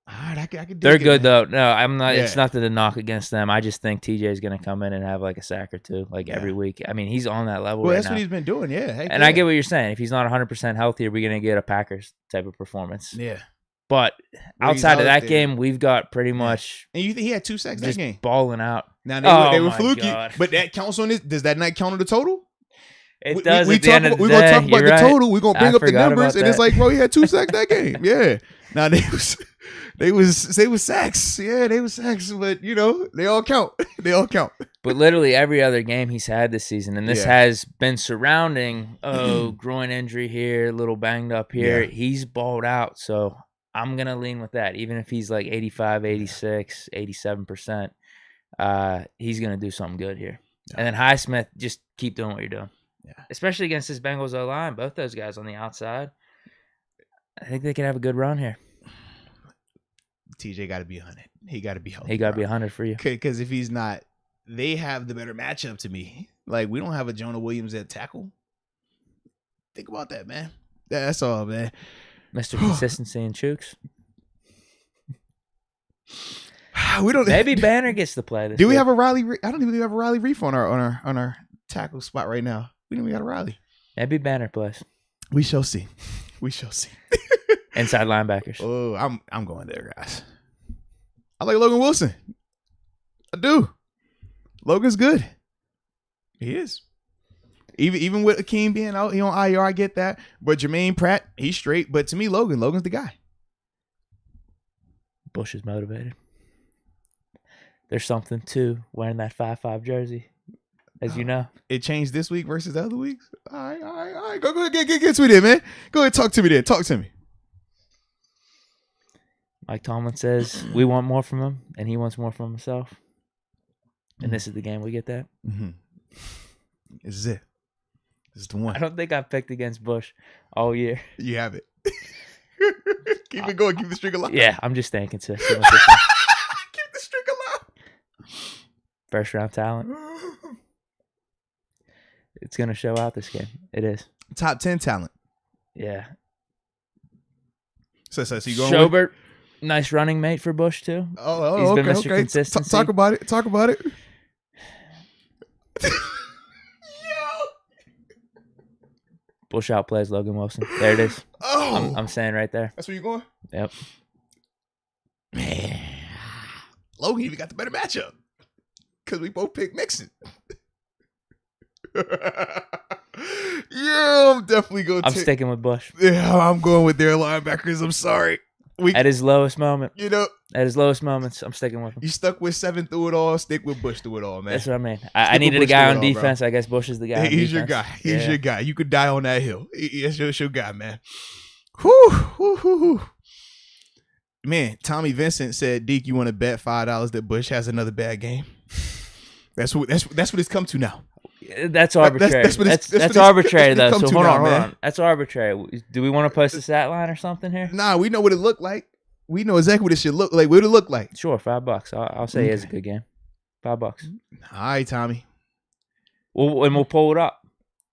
All right, I could do They're it, good, man. though. No, I'm not. Yeah. It's nothing to knock against them. I just think TJ is going to come in and have like a sack or two, like every week. I mean, he's on that level. Well, right that's now. what he's been doing. Yeah. Heck and yeah. I get what you're saying. If he's not 100% healthy, are we going to get a Packers type of performance? Yeah. But Where outside of that there. game, we've got pretty much. And you think he had 2 sacks that just game? balling out. Now they were my fluky, God. but that counts on this. Does that not count on the total? It does. We at the end of the we're day. gonna talk about You're the right. total. We're gonna bring I up the forgot numbers, about and it's that. like, bro, he had 2 sacks that game. Yeah. Now they was sacks. Yeah, they was sacks, but they all count. They all count. But literally every other game he's had this season, and this has been surrounding, groin injury here, a little banged up here. Yeah. He's balled out, so I'm going to lean with that. Even if he's like 85, 86, 87%, he's going to do something good here. Yeah. And then Highsmith, just keep doing what you're doing. Yeah. Especially against this Bengals O-line, both those guys on the outside. I think they could have a good run here. TJ got to be 100. He got to be healthy. He got to be 100 for you. Because if he's not, they have the better matchup to me. Like, we don't have a Jonah Williams at tackle. Think about that, man. That's all, man. Mr. Consistency and Chooks. We don't. Maybe Banner gets to play this. Do we week. have a Riley? I don't even have a Riley Reef on our tackle spot right now. We don't even got a Riley. Maybe Banner plays. We shall see. We shall see. Inside linebackers. Oh, I'm going there, guys. I like Logan Wilson. I do. Logan's good. He is. Even with Akeem being out, he on IR, I get that. But Jermaine Pratt, he's straight. But to me, Logan's the guy. Bush is motivated. There's something to wearing that 5-5 jersey, as you know. It changed this week versus the other weeks. All right. Go ahead, get to me there, man. Go ahead, talk to me there. Talk to me. Mike Tomlin says we want more from him, and he wants more from himself. And this is the game we get that. Mm-hmm. This is it. This is the one. I don't think I've picked against Bush all year. You have it. Keep it going. Keep the streak alive. Yeah, I'm just staying consistent. Keep the streak alive. First round talent. It's going to show out this game. It is. Top 10 talent. Yeah. So you going Schobert, nice running mate for Bush, too. He's been okay, Mr. okay. Consistency. Talk about it. Bush outplays Logan Wilson. There it is. Oh. I'm saying right there. That's where you're going? Yep. Man. Logan even got the better matchup. Because we both picked Mixon. Yeah, I'm definitely going to I'm sticking with Bush. Yeah, I'm going with their linebackers. I'm sorry. At his lowest moment. At his lowest moments, I'm sticking with him. You stuck with 7 through it all. Stick with Bush through it all, man. That's what I mean. I needed a guy on defense. I guess Bush is the guy. He's your guy. He's your guy. You could die on that hill. That's your guy, man. Whew. Man, Tommy Vincent said, Deke, you want to bet $5 that Bush has another bad game? That's what it's come to now. That's arbitrary. That's arbitrary, though. So hold on. That's arbitrary. Do we want to post a stat line or something here? Nah, we know what it looked like. We know exactly what it should look like. What it look like? Sure, $5. I'll say it's a good game. $5. All right, Tommy. We'll pull it up.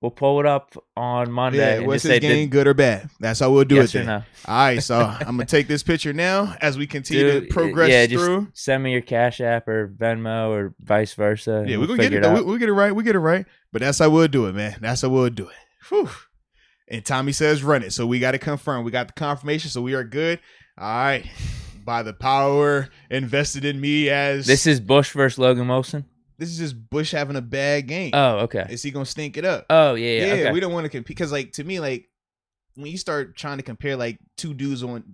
We'll pull it up on Monday. Yeah, what's his game, good or bad? That's how we'll do it then. No? All right, so I'm going to take this picture now as we continue to progress through. Just send me your Cash App or Venmo or vice versa. Yeah, we're going to get it, though. We'll get it right. We'll get it right. But that's how we'll do it, man. That's how we'll do it. Whew. And Tommy says run it. So we got to confirm. We got the confirmation, so we are good. All right. By the power invested in me as... This is Bush versus Logan Wilson? This is just Bush having a bad game. Oh, okay. Is he going to stink it up? Oh, yeah. Okay. We don't want to compete. Because, to me, when you start trying to compare, two dudes on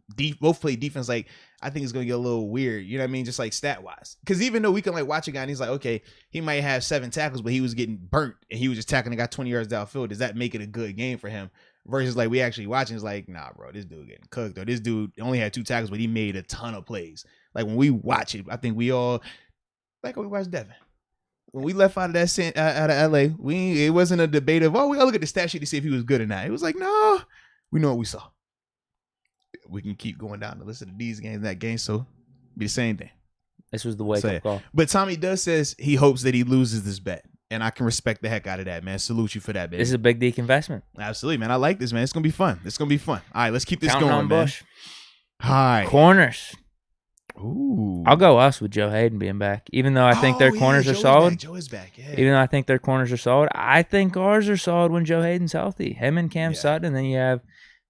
both play defense, I think it's going to get a little weird. You know what I mean? Just, stat-wise. Because even though we can, watch a guy and he's okay, he might have 7 tackles, but he was getting burnt, and he was just tackling and got 20 yards downfield. Does that make it a good game for him? Versus, we actually watching, it's nah, bro, this dude getting cooked. Or this dude only had 2 tackles, but he made a ton of plays. When we watch it, I think we all, when we watch Devin. When we left out of LA, it wasn't a debate of, we gotta look at the stat sheet to see if he was good or not. It was no, we know what we saw. we can keep going down the list of these games, that game. So be the same thing. This was the wake-up call. But Tommy does says he hopes that he loses this bet. And I can respect the heck out of that, man. Salute you for that, baby. This is a big Deke investment. Absolutely, man. I like this, man. It's going to be fun. All right, let's keep this Counting going, on man. Bush. All right. Corners. Ooh. I'll go us with Joe Hayden being back. Even though I think their corners are solid. Joe is back, yeah. Even though I think their corners are solid, I think ours are solid when Joe Hayden's healthy. Him and Cam Sutton, and then you have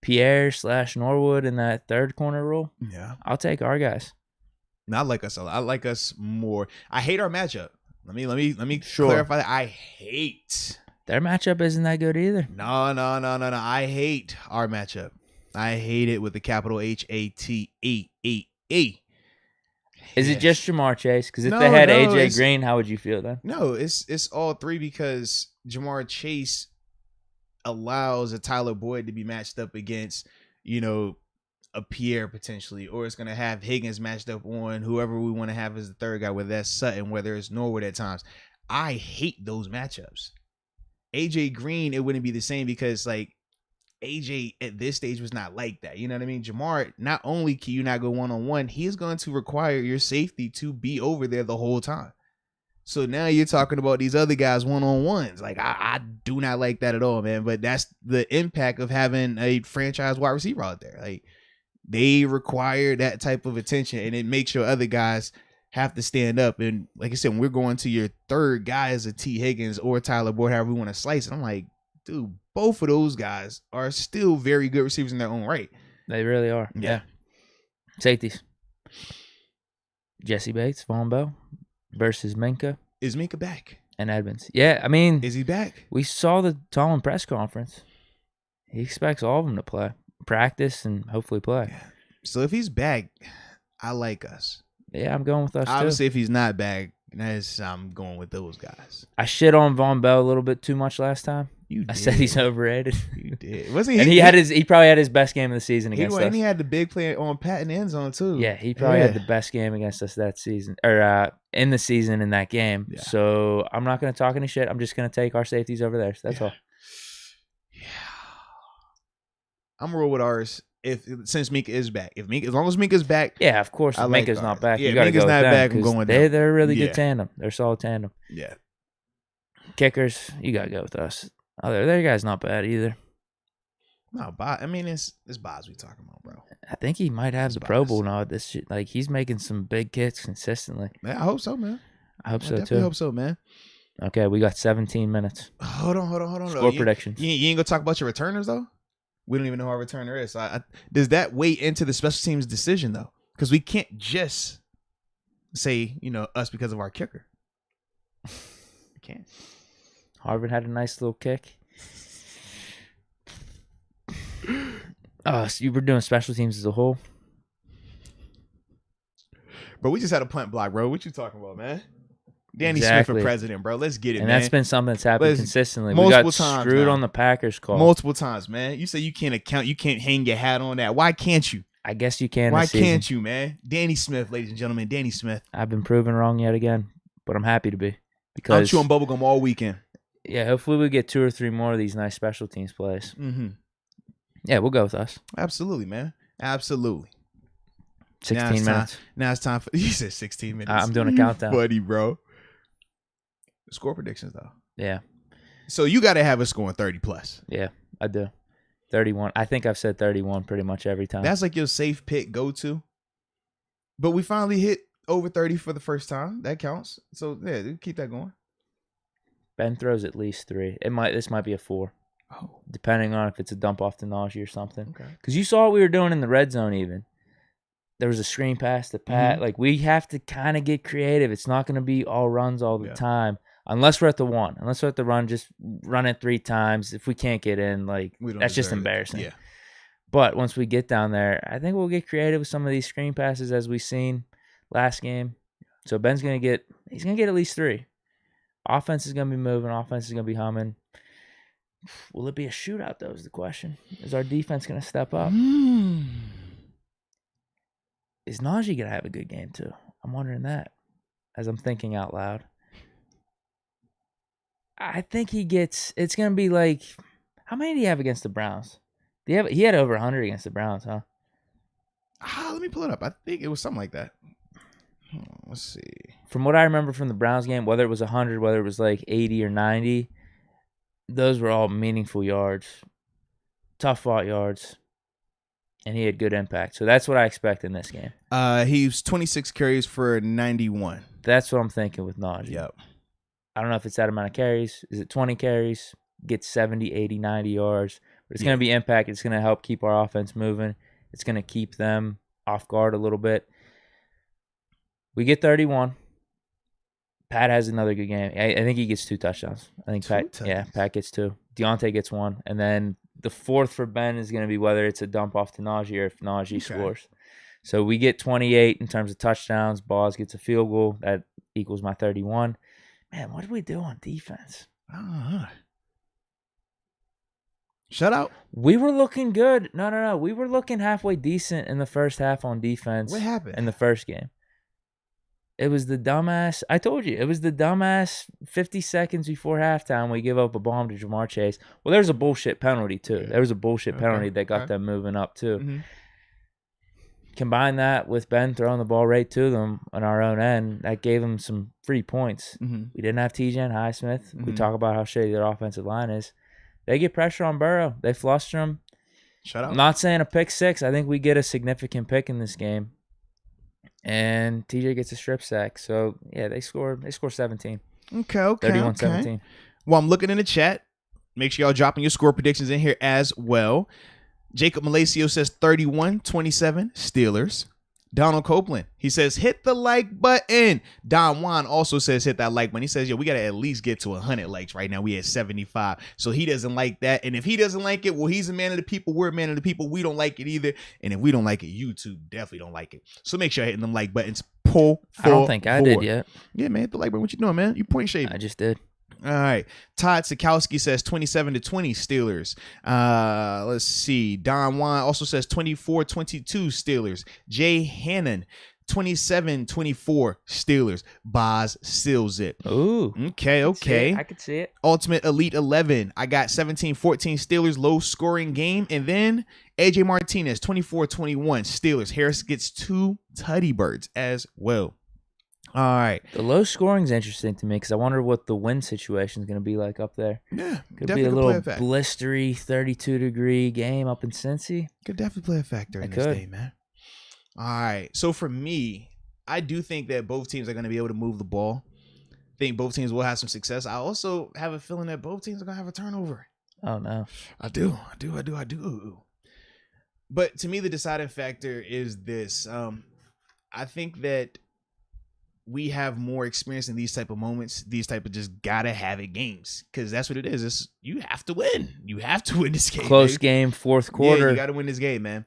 Pierre/Norwood in that third corner role. Yeah. I'll take our guys. No, I like us a lot. I like us more. I hate our matchup. Let me clarify that. I hate their matchup isn't that good either. No. I hate our matchup. I hate it with the capital HATEE. Is it just Jamar Chase? Because if they had AJ Green, how would you feel then? No, it's all three because Jamar Chase allows a Tyler Boyd to be matched up against, a Pierre potentially, or it's going to have Higgins matched up on whoever we want to have as the third guy, whether that's Sutton, whether it's Norwood at times. I hate those matchups. AJ Green, it wouldn't be the same because AJ at this stage was not like that. You know what I mean? Jamar, not only can you not go one-on-one, he's going to require your safety to be over there the whole time. So now you're talking about these other guys one-on-ones. I do not like that at all, man. But that's the impact of having a franchise wide receiver out there. They require that type of attention, and it makes your other guys have to stand up. And like I said, when we're going to your third guy as a T. Higgins or Tyler Boyd, however we want to slice it, I'm like, dude, both of those guys are still very good receivers in their own right. They really are. Yeah. Safeties. Jesse Bates, Von Bell versus Minka. Is Minka back? And Edmonds. Yeah, I mean. Is he back? We saw the Tomlin press conference. He expects all of them to play. Practice and hopefully play. Yeah. So if he's back, I like us. Yeah, I'm going with us Obviously, too. if he's not back, I'm going with those guys. I shit on Von Bell a little bit too much last time. I said he's overrated. You did. Wasn't he? And he probably had his best game of the season against us. And he had the big play on Pat in the end zone too. Yeah, he probably had the best game against us that season, or in the season in that game. Yeah. So I'm not going to talk any shit. I'm just going to take our safeties over there. So that's all. Yeah. I'm gonna roll with ours. Since Minka is back, as long as Minka's back, yeah, of course. If Minka's not back, yeah, you gotta Minka's go not with back. them, I'm going with them. them. They're a really good tandem. They're a solid tandem. Yeah. Kickers, you gotta go with us. Their guy's not bad either. No, I mean it's Boz we talking about, bro. I think he might have the Pro Bowl nod. This shit, he's making some big kicks consistently. Man, I hope so, man. I hope so definitely too. Hope so, man. Okay, we got 17 minutes. Hold on. Score predictions. You ain't gonna talk about your returners though. We don't even know who our returner is. So does that weigh into the special teams decision though? Because we can't just say us because of our kicker. We can't. Harvard had a nice little kick. So you were doing special teams as a whole? Bro, we just had a punt block, bro. What you talking about, man? Danny Smith for president, bro. Let's get it, and man. And that's been something that's happened consistently. We got screwed on the Packers call. Multiple times, man. You say you can't account. You can't hang your hat on that. Why can't you? I guess you can. Why can't you, man? Danny Smith, ladies and gentlemen. Danny Smith. I've been proven wrong yet again, but I'm happy to be. I'm chewing bubblegum all weekend. Yeah, hopefully we get 2 or 3 more of these nice special teams plays. Mm-hmm. Yeah, we'll go with us. Absolutely, man. Absolutely. 16 minutes. Now it's time for... You said 16 minutes. I'm doing a countdown. Buddy, bro. Score predictions, though. Yeah. So you got to have us scoring 30 plus. Yeah, I do. 31. I think I've said 31 pretty much every time. That's like your safe pick go-to. But we finally hit over 30 for the first time. That counts. So, yeah, keep that going. Ben throws at least 3. This might be a 4. Oh. Depending on if it's a dump off to Najee or something. Okay. Because you saw what we were doing in the red zone even. There was a screen pass to Pat. Mm-hmm. We have to kind of get creative. It's not going to be all runs all the time. Unless we're at the 1. Unless we're at the run, just run it 3 times. If we can't get in, that's just embarrassing. Yeah. But once we get down there, I think we'll get creative with some of these screen passes as we've seen last game. So Ben's going to get at least 3. Offense is going to be moving. Offense is going to be humming. Will it be a shootout, though, is the question. Is our defense going to step up? Is Najee going to have a good game, too? I'm wondering that as I'm thinking out loud. I think it's going to be how many did he have against the Browns? He had over 100 against the Browns, huh? Let me pull it up. I think it was something like that. Let's see. From what I remember from the Browns game, whether it was 100, whether it was like 80 or 90, those were all meaningful yards, tough fought yards, and he had good impact. So that's what I expect in this game. He was 26 carries for 91. That's what I'm thinking with Najee. Yep. I don't know if it's that amount of carries. Is it 20 carries? Gets 70, 80, 90 yards. But it's going to be impact. It's going to help keep our offense moving. It's going to keep them off guard a little bit. We get 31. Pat has another good game. I think he gets 2 touchdowns. I think Pat gets 2. Deontay gets 1. And then the fourth for Ben is going to be whether it's a dump off to Najee or if Najee scores. So we get 28 in terms of touchdowns. Boz gets a field goal. That equals my 31. Man, what did we do on defense? Shut out. We were looking good. No. We were looking halfway decent in the first half on defense. What happened? In the first game. It was the dumbass. I told you. It was the dumbass 50 seconds before halftime we give up a bomb to Jamar Chase. Well, there's a bullshit penalty, too. Yeah. There was a bullshit penalty that got them moving up, too. Mm-hmm. Combine that with Ben throwing the ball right to them on our own end. That gave them some free points. Mm-hmm. We didn't have TJ and Highsmith. Mm-hmm. We talk about how shitty their offensive line is. They get pressure on Burrow. They fluster him. Shut up. I'm not saying a pick 6. I think we get a significant pick in this game. And TJ gets a strip sack. So, yeah, they score 17. Okay. 31-17. Well, I'm looking in the chat. Make sure y'all dropping your score predictions in here as well. Jacob Malacio says 31-27 Steelers. Donald Copeland, he says, hit the like button. Don Juan also says hit that like button. He says, we got to at least get to 100 likes right now. We at 75. So he doesn't like that. And if he doesn't like it, well, he's a man of the people. We're a man of the people. We don't like it either. And if we don't like it, YouTube definitely don't like it. So make sure you're hitting them like buttons. I don't think I did yet. Yeah, man, hit the like button. What you doing, man? You point shaving. I just did. All right. Todd Sikowski says 27-20 Steelers. Let's see. Don Juan also says 24-22 Steelers. Jay Hannon, 27-24 Steelers. Boz seals it. Ooh. Okay. I could see it. Ultimate Elite 11. I got 17-14 Steelers, low scoring game. And then AJ Martinez, 24-21 Steelers. Harris gets 2 tutty birds as well. All right. The low scoring is interesting to me because I wonder what the wind situation is going to be like up there. Yeah. Could be a little blistery 32-degree game up in Cincy. Could definitely play a factor in this game, man. All right. So for me, I do think that both teams are going to be able to move the ball. I think both teams will have some success. I also have a feeling that both teams are going to have a turnover. Oh, no. I do. But to me, the deciding factor is this. I think that we have more experience in these type of moments, these type of just gotta have it games, because that's what it is. It's, you have to win. You have to win this game. Close game, fourth quarter. Yeah, you got to win this game, man.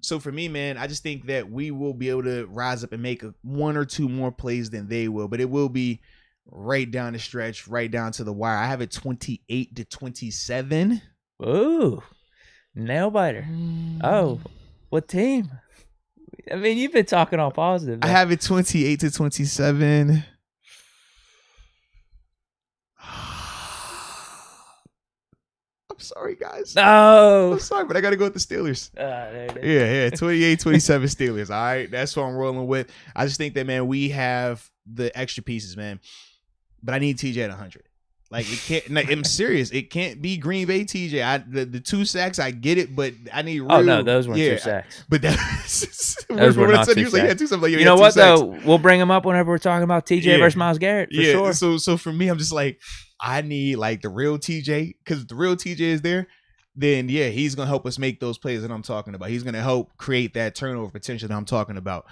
So for me, man, I just think that we will be able to rise up and make 1 or 2 more plays than they will, but it will be right down the stretch, right down to the wire. I have it 28-27. Ooh, nail biter. Oh, what team? I mean, you've been talking all positive. I have it 28-27. I'm sorry, guys. No. I'm sorry, but I got to go with the Steelers. There it is. Yeah. 28-27 Steelers. All right. That's what I'm rolling with. I just think that, man, we have the extra pieces, man. But I need TJ at 100. Like, it can't. Like, I'm serious. It can't be Green Bay TJ. The 2 sacks, I get it, but I need real. Oh, no, those weren't 2 sacks. But those were not 2 sacks. You know what, though? We'll bring them up whenever we're talking about TJ versus Myles Garrett, for sure. So for me, I'm just like, I need, like, the real TJ, because if the real TJ is there, then, yeah, he's going to help us make those plays that I'm talking about. He's going to help create that turnover potential that I'm talking about.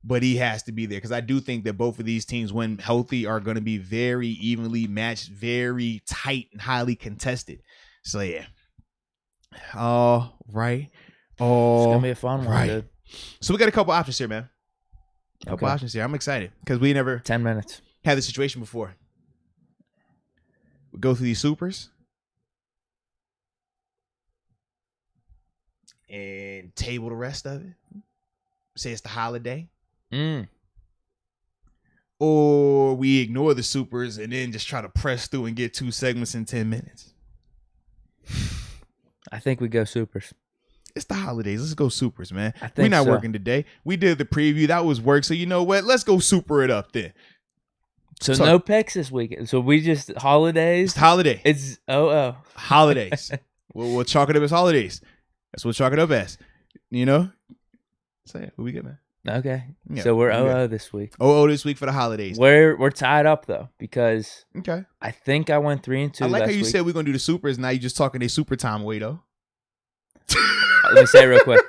But he has to be there, because I do think that both of these teams, when healthy, are going to be very evenly matched, very tight, and highly contested. So, yeah. All right. It's going to be a fun one, dude. So, we got a couple options here, man. Couple options here. I'm excited, because we never 10 minutes had this situation before. We go through these supers and table the rest of it. Say it's the holiday. Or we ignore the supers and then just try to press through and get 2 segments in 10 minutes. I think we go supers. It's the holidays. Let's go supers, man. We're not working today. We did the preview. That was work. So you know what? Let's go super it up then. So no picks this weekend. So we just holidays. It's holiday. It's holidays. we'll chalk it up as holidays. That's what we'll chalk it up as. You know? So yeah, what we get, man? Okay. Yeah, so we're this week. This week for the holidays. We're tied up though because okay. I think I went 3-2. I like how you week. said we're gonna do the supers. Now you just talking a super time away though. Let me say it real quick.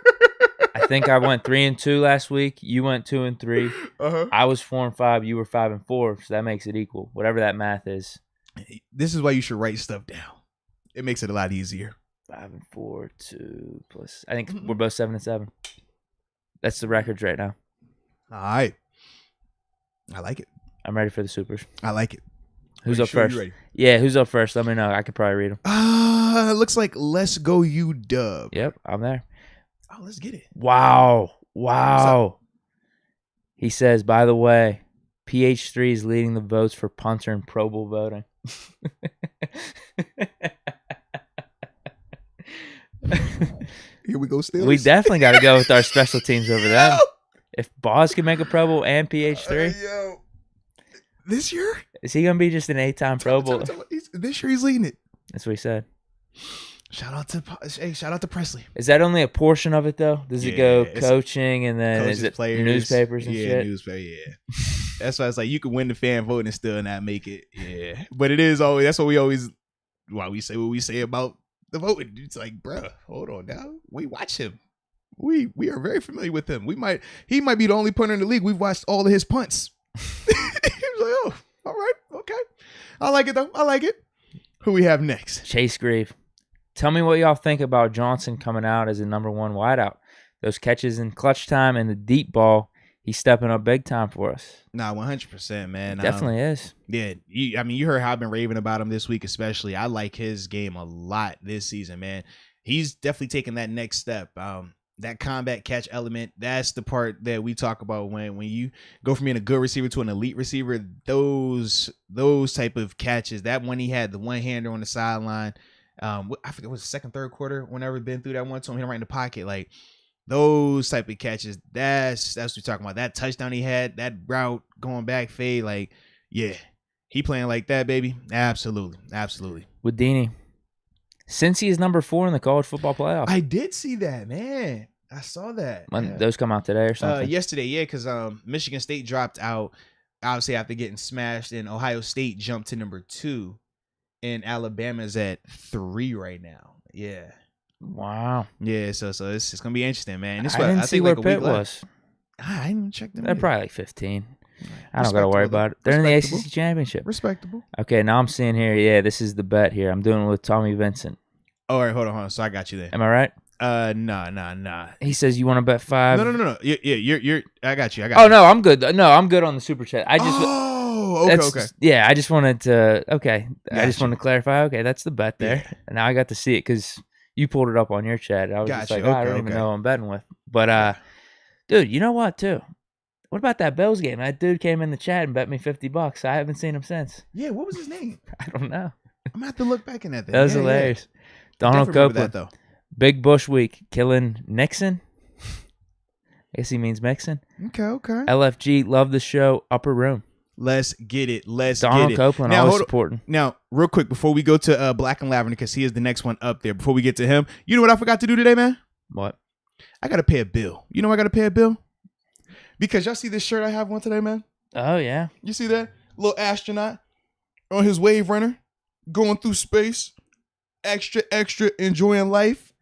I think I went 3-2 last week. You went 2-3. Uh-huh. I was 4-5. You were 5-4. So that makes it equal. Whatever that math is. This is why you should write stuff down. It makes it a lot easier. 5-4, 2 plus. I think we're both 7-7. That's the records right now. All right. I like it. I'm ready for the supers. I like it. Who's up first? Yeah, who's up first? Let me know. I could probably read them. Looks like Let's Go UW. Yep, I'm there. Oh, let's get it. Wow. He says, by the way, PH3 is leading the votes for punter and Pro Bowl voting. Here we go, Steelers. We definitely got to go with our special teams over them. If Boss can make a Pro Bowl and PH3. This year? Is he going to be just an 8-time Pro Bowl? This year he's leading it. That's what he said. Shout out to Presley. Is that only a portion of it, though? Does it go coaching and then is it players, newspapers and shit? Yeah. That's why it's like you can win the fan vote and still not make it. Yeah. But it is always, that's what we always, why we say what we say about the voting. It's like, bruh, hold on now. We watch him. We are very familiar with him. He might be the only punter in the league. We've watched all of his punts. He was like, oh, all right, okay. I like it, though. I like it. Who we have next? Chase Grieve. Tell me what y'all think about Johnson coming out as a number one wideout. Those catches in clutch time and the deep ball, he's stepping up big time for us. Nah, 100%, man. Definitely is. Yeah, you heard how I've been raving about him this week especially. I like his game a lot this season, man. He's definitely taking that next step. That combat catch element, that's the part that we talk about when you go from being a good receiver to an elite receiver. Those type of catches, that one he had, the one-hander on the sideline, I forget, it was the second, third quarter, whenever been through that one to him, right in the pocket, like those type of catches, that's what we're talking about. That touchdown he had, that route going back fade, like, yeah, he playing like that, baby. Absolutely. With Deke, since he is number 4 in the college football playoff. I did see that, man. I saw that. When those come out today or something? Yesterday, yeah, because Michigan State dropped out, obviously, after getting smashed, and Ohio State jumped to number 2. And Alabama's at 3 right now. Yeah. Wow. Yeah, so it's gonna be interesting, man. I didn't see where Pitt was. I didn't even check them. They're probably like 15. I don't gotta worry about it. They're in the ACC championship. Respectable. Okay, now I'm seeing here. Yeah, this is the bet here. I'm doing it with Tommy Vincent. All right, hold on. So I got you there. Am I right? Nah. He says you want to bet 5. No. Yeah, you're. I got you. No, I'm good. No, I'm good on the super chat. I just. Okay. Yeah, I just wanted to. Okay, Gotcha. I just wanted to clarify. Okay, that's the bet there. Yeah. And now I got to see it because you pulled it up on your chat. I was just like, I don't even know who I'm betting with. But dude, you know what? Too. What about that Bills game? That dude came in the chat and bet me $50. I haven't seen him since. Yeah, what was his name? I don't know. I'm gonna have to look back in that. That was hilarious. Yeah. Donald Copeland. That, Big Bush Week killing Nixon. I guess he means Mixon. Okay. LFG, love the show. Upper room. Let's get it. Donald Copeland, now, always supporting. Now, real quick, before we go to Black and Lavender, because he is the next one up there, before we get to him, you know what I forgot to do today, man? What? I got to pay a bill. You know why I got to pay a bill? Because y'all see this shirt I have on today, man? Oh, yeah. You see that? Little astronaut on his wave runner, going through space, extra, enjoying life.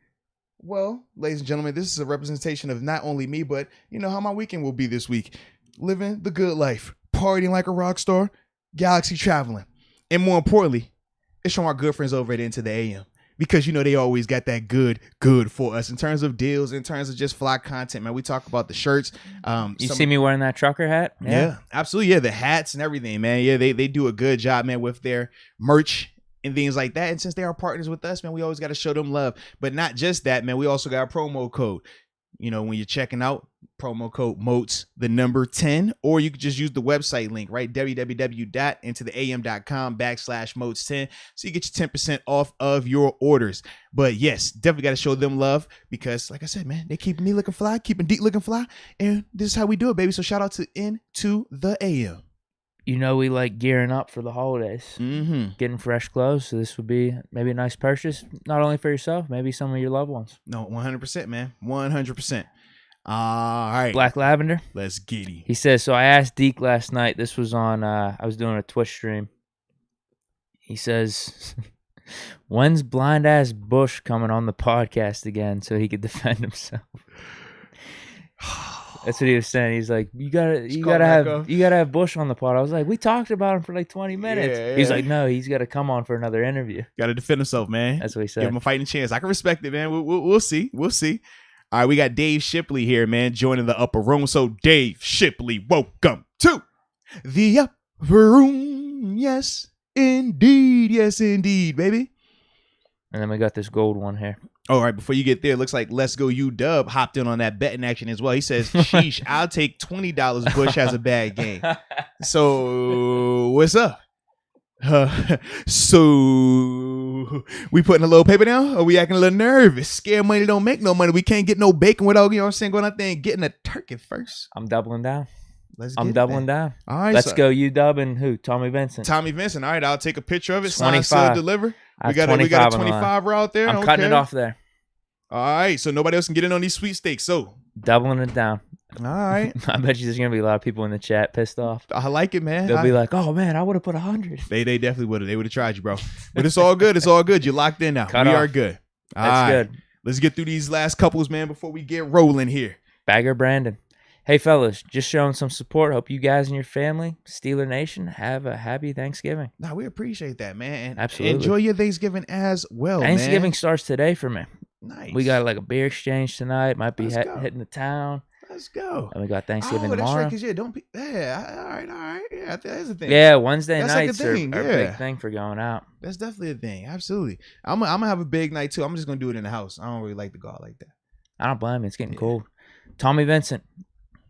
Well, ladies and gentlemen, this is a representation of not only me, but you know how my weekend will be this week. Living the good life. Partying like a rock star, galaxy traveling. And more importantly, it's from our good friends over at Into the AM. Because, you know, they always got that good for us in terms of deals, in terms of just fly content, man. We talk about the shirts. You see me wearing that trucker hat? Yeah, absolutely. Yeah, the hats and everything, man. Yeah, they do a good job, man, with their merch and things like that. And since they are partners with us, man, we always got to show them love. But not just that, man. We also got a promo code. You know, when you're checking out, promo code Moats, the number 10, or you could just use the website link, right? www.intotheam.com/Moats10. So you get your 10% off of your orders. But yes, definitely got to show them love because, like I said, man, they keep me looking fly, keeping Deke looking fly. And this is how we do it, baby. So shout out to Into the AM. You know, we like gearing up for the holidays, getting fresh clothes. So this would be maybe a nice purchase, not only for yourself, maybe some of your loved ones. No, 100%, man. 100%. All right. Black Lavender. Let's get it. He says, so I asked Deke last night. This was on, I was doing a Twitch stream. He says, when's blind ass Bush coming on the podcast again so he could defend himself? That's what he was saying. He's like, you gotta have Bush on the pod. I was like, we talked about him for like 20 minutes. Yeah. He's like, no, he's got to come on for another interview. Got to defend himself, man. That's what he said. Give him a fighting chance. I can respect it, man. We'll see. We'll see. All right, we got Dave Shipley here, man, joining the upper room. So Dave Shipley, welcome to the upper room. Yes, indeed. Yes, indeed, baby. And then we got this gold one here. All right, before you get there, it looks like Let's Go UW hopped in on that betting action as well. He says, sheesh, I'll take $20 Bush has a bad game. So, what's up? So, we putting a little paper down? Or we acting a little nervous? Scared money don't make no money. We can't get no bacon without, you know what I'm saying, going out there and getting a turkey first. I'm doubling down. I'm doubling down. All right. Let's go UW and who? Tommy Vincent. Tommy Vincent. All right, I'll take a picture of it. Sign, seal, deliver. We got a 25 out there. I'm cutting it off there. All right, so nobody else can get in on these sweepstakes. So doubling it down. All right. I bet you there's gonna be a lot of people in the chat pissed off. I like it, man. They'll be like, "Oh man, I would have put 100." They definitely would have. They would have tried you, bro. But it's all good. It's all good. You're locked in now. We are good. That's good. Let's get through these last couples, man, before we get rolling here. Bagger Brandon. Hey fellas, just showing some support. Hope you guys and your family, Steeler Nation, have a happy Thanksgiving. No, we appreciate that, man. And absolutely. Enjoy your Thanksgiving as well, Thanksgiving starts today for me. Nice. We got like a beer exchange tonight. Might be hitting the town. Let's go. And we got Thanksgiving tomorrow. That's right, because don't be. Yeah, all right. Yeah, that's the thing. Yeah, Wednesday nights like are a big thing for going out. That's definitely a thing. Absolutely. I'm gonna have a big night too. I'm just gonna do it in the house. I don't really like to go out like that. I don't blame you. It's getting cold. Tommy Vincent.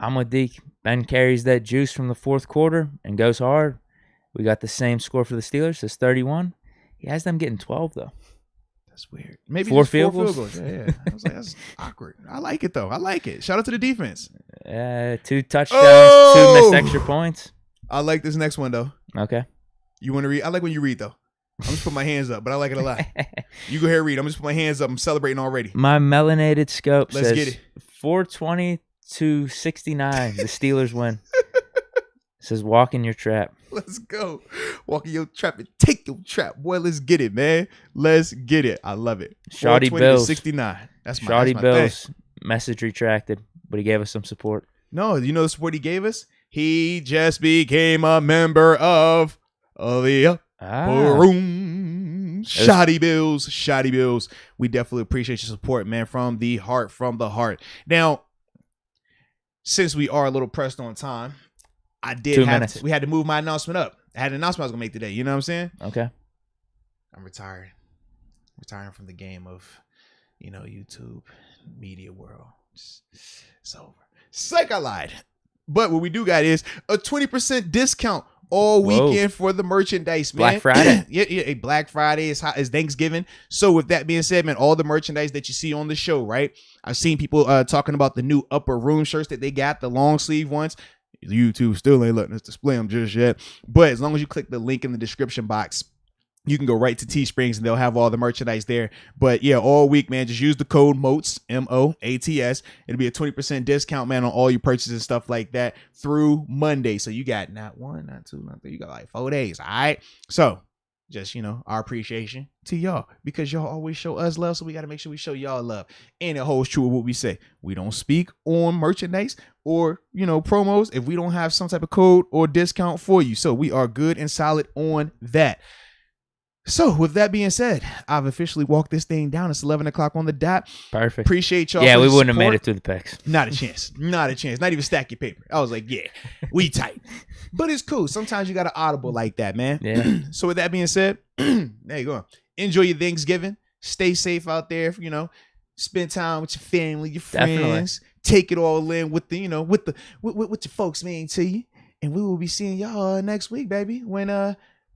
I'm with Deke. Ben carries that juice from the fourth quarter and goes hard. We got the same score for the Steelers. It's 31. He has them getting 12, though. That's weird. Maybe four field goals. Yeah. I was like, that's awkward. I like it, though. I like it. Shout out to the defense. 2 touchdowns, 2 missed extra points. I like this next one, though. Okay. You want to read? I like when you read, though. I'm just putting my hands up, but I like it a lot. You go ahead and read. I'm just putting my hands up. I'm celebrating already. My melanated scope says get it. 420 to 69. The Steelers win. It says walk in your trap. Let's go. Walk in your trap and take your trap. Boy, let's get it, man. Let's get it. I love it. Shoddy Bills. 69. That's my Shoddy Bills. Thing. Message retracted, but he gave us some support. No, you know the support he gave us? He just became a member of the room. Shoddy Bills. Shoddy Bills. We definitely appreciate your support, man, from the heart, Now, since we are a little pressed on time, we had to move my announcement up. I had an announcement I was gonna make today. You know what I'm saying? Okay. I'm retiring from the game of, YouTube, media world. It's over. Psych, I lied. But what we do got is a 20% discount all weekend for the merchandise, man. Black Friday. Yeah, Black Friday is Thanksgiving. So with that being said, man, all the merchandise that you see on the show, right? I've seen people talking about the new upper room shirts that they got, the long sleeve ones. YouTube still ain't letting us display them just yet. But as long as you click the link in the description box, you can go right to Teesprings and they'll have all the merchandise there. But yeah, all week, man, just use the code MOATS, MOATS. It'll be a 20% discount, man, on all your purchases and stuff like that through Monday. So you got not 1, not 2, not 3. You got like 4 days. All right. So just, our appreciation to y'all because y'all always show us love. So we got to make sure we show y'all love. And it holds true with what we say. We don't speak on merchandise or, promos if we don't have some type of code or discount for you. So we are good and solid on that. So with that being said, I've officially walked this thing down. It's 11 o'clock on the dot. Perfect. Appreciate y'all. Yeah, we wouldn't have made it through the picks. Not a chance. Not even stack your paper. I was like, yeah, we tight. But it's cool. Sometimes you got to audible like that, man. Yeah. So with that being said, there you go. Enjoy your Thanksgiving. Stay safe out there. Spend time with your family, your friends. Definitely. take it all in with the, what your folks mean to you. And we will be seeing y'all next week, baby, when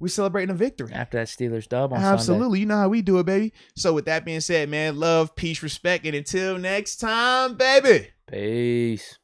we're celebrating a victory. After that Steelers dub on Absolutely. Sunday. You know how we do it, baby. So with that being said, man, love, peace, respect, and until next time, baby. Peace.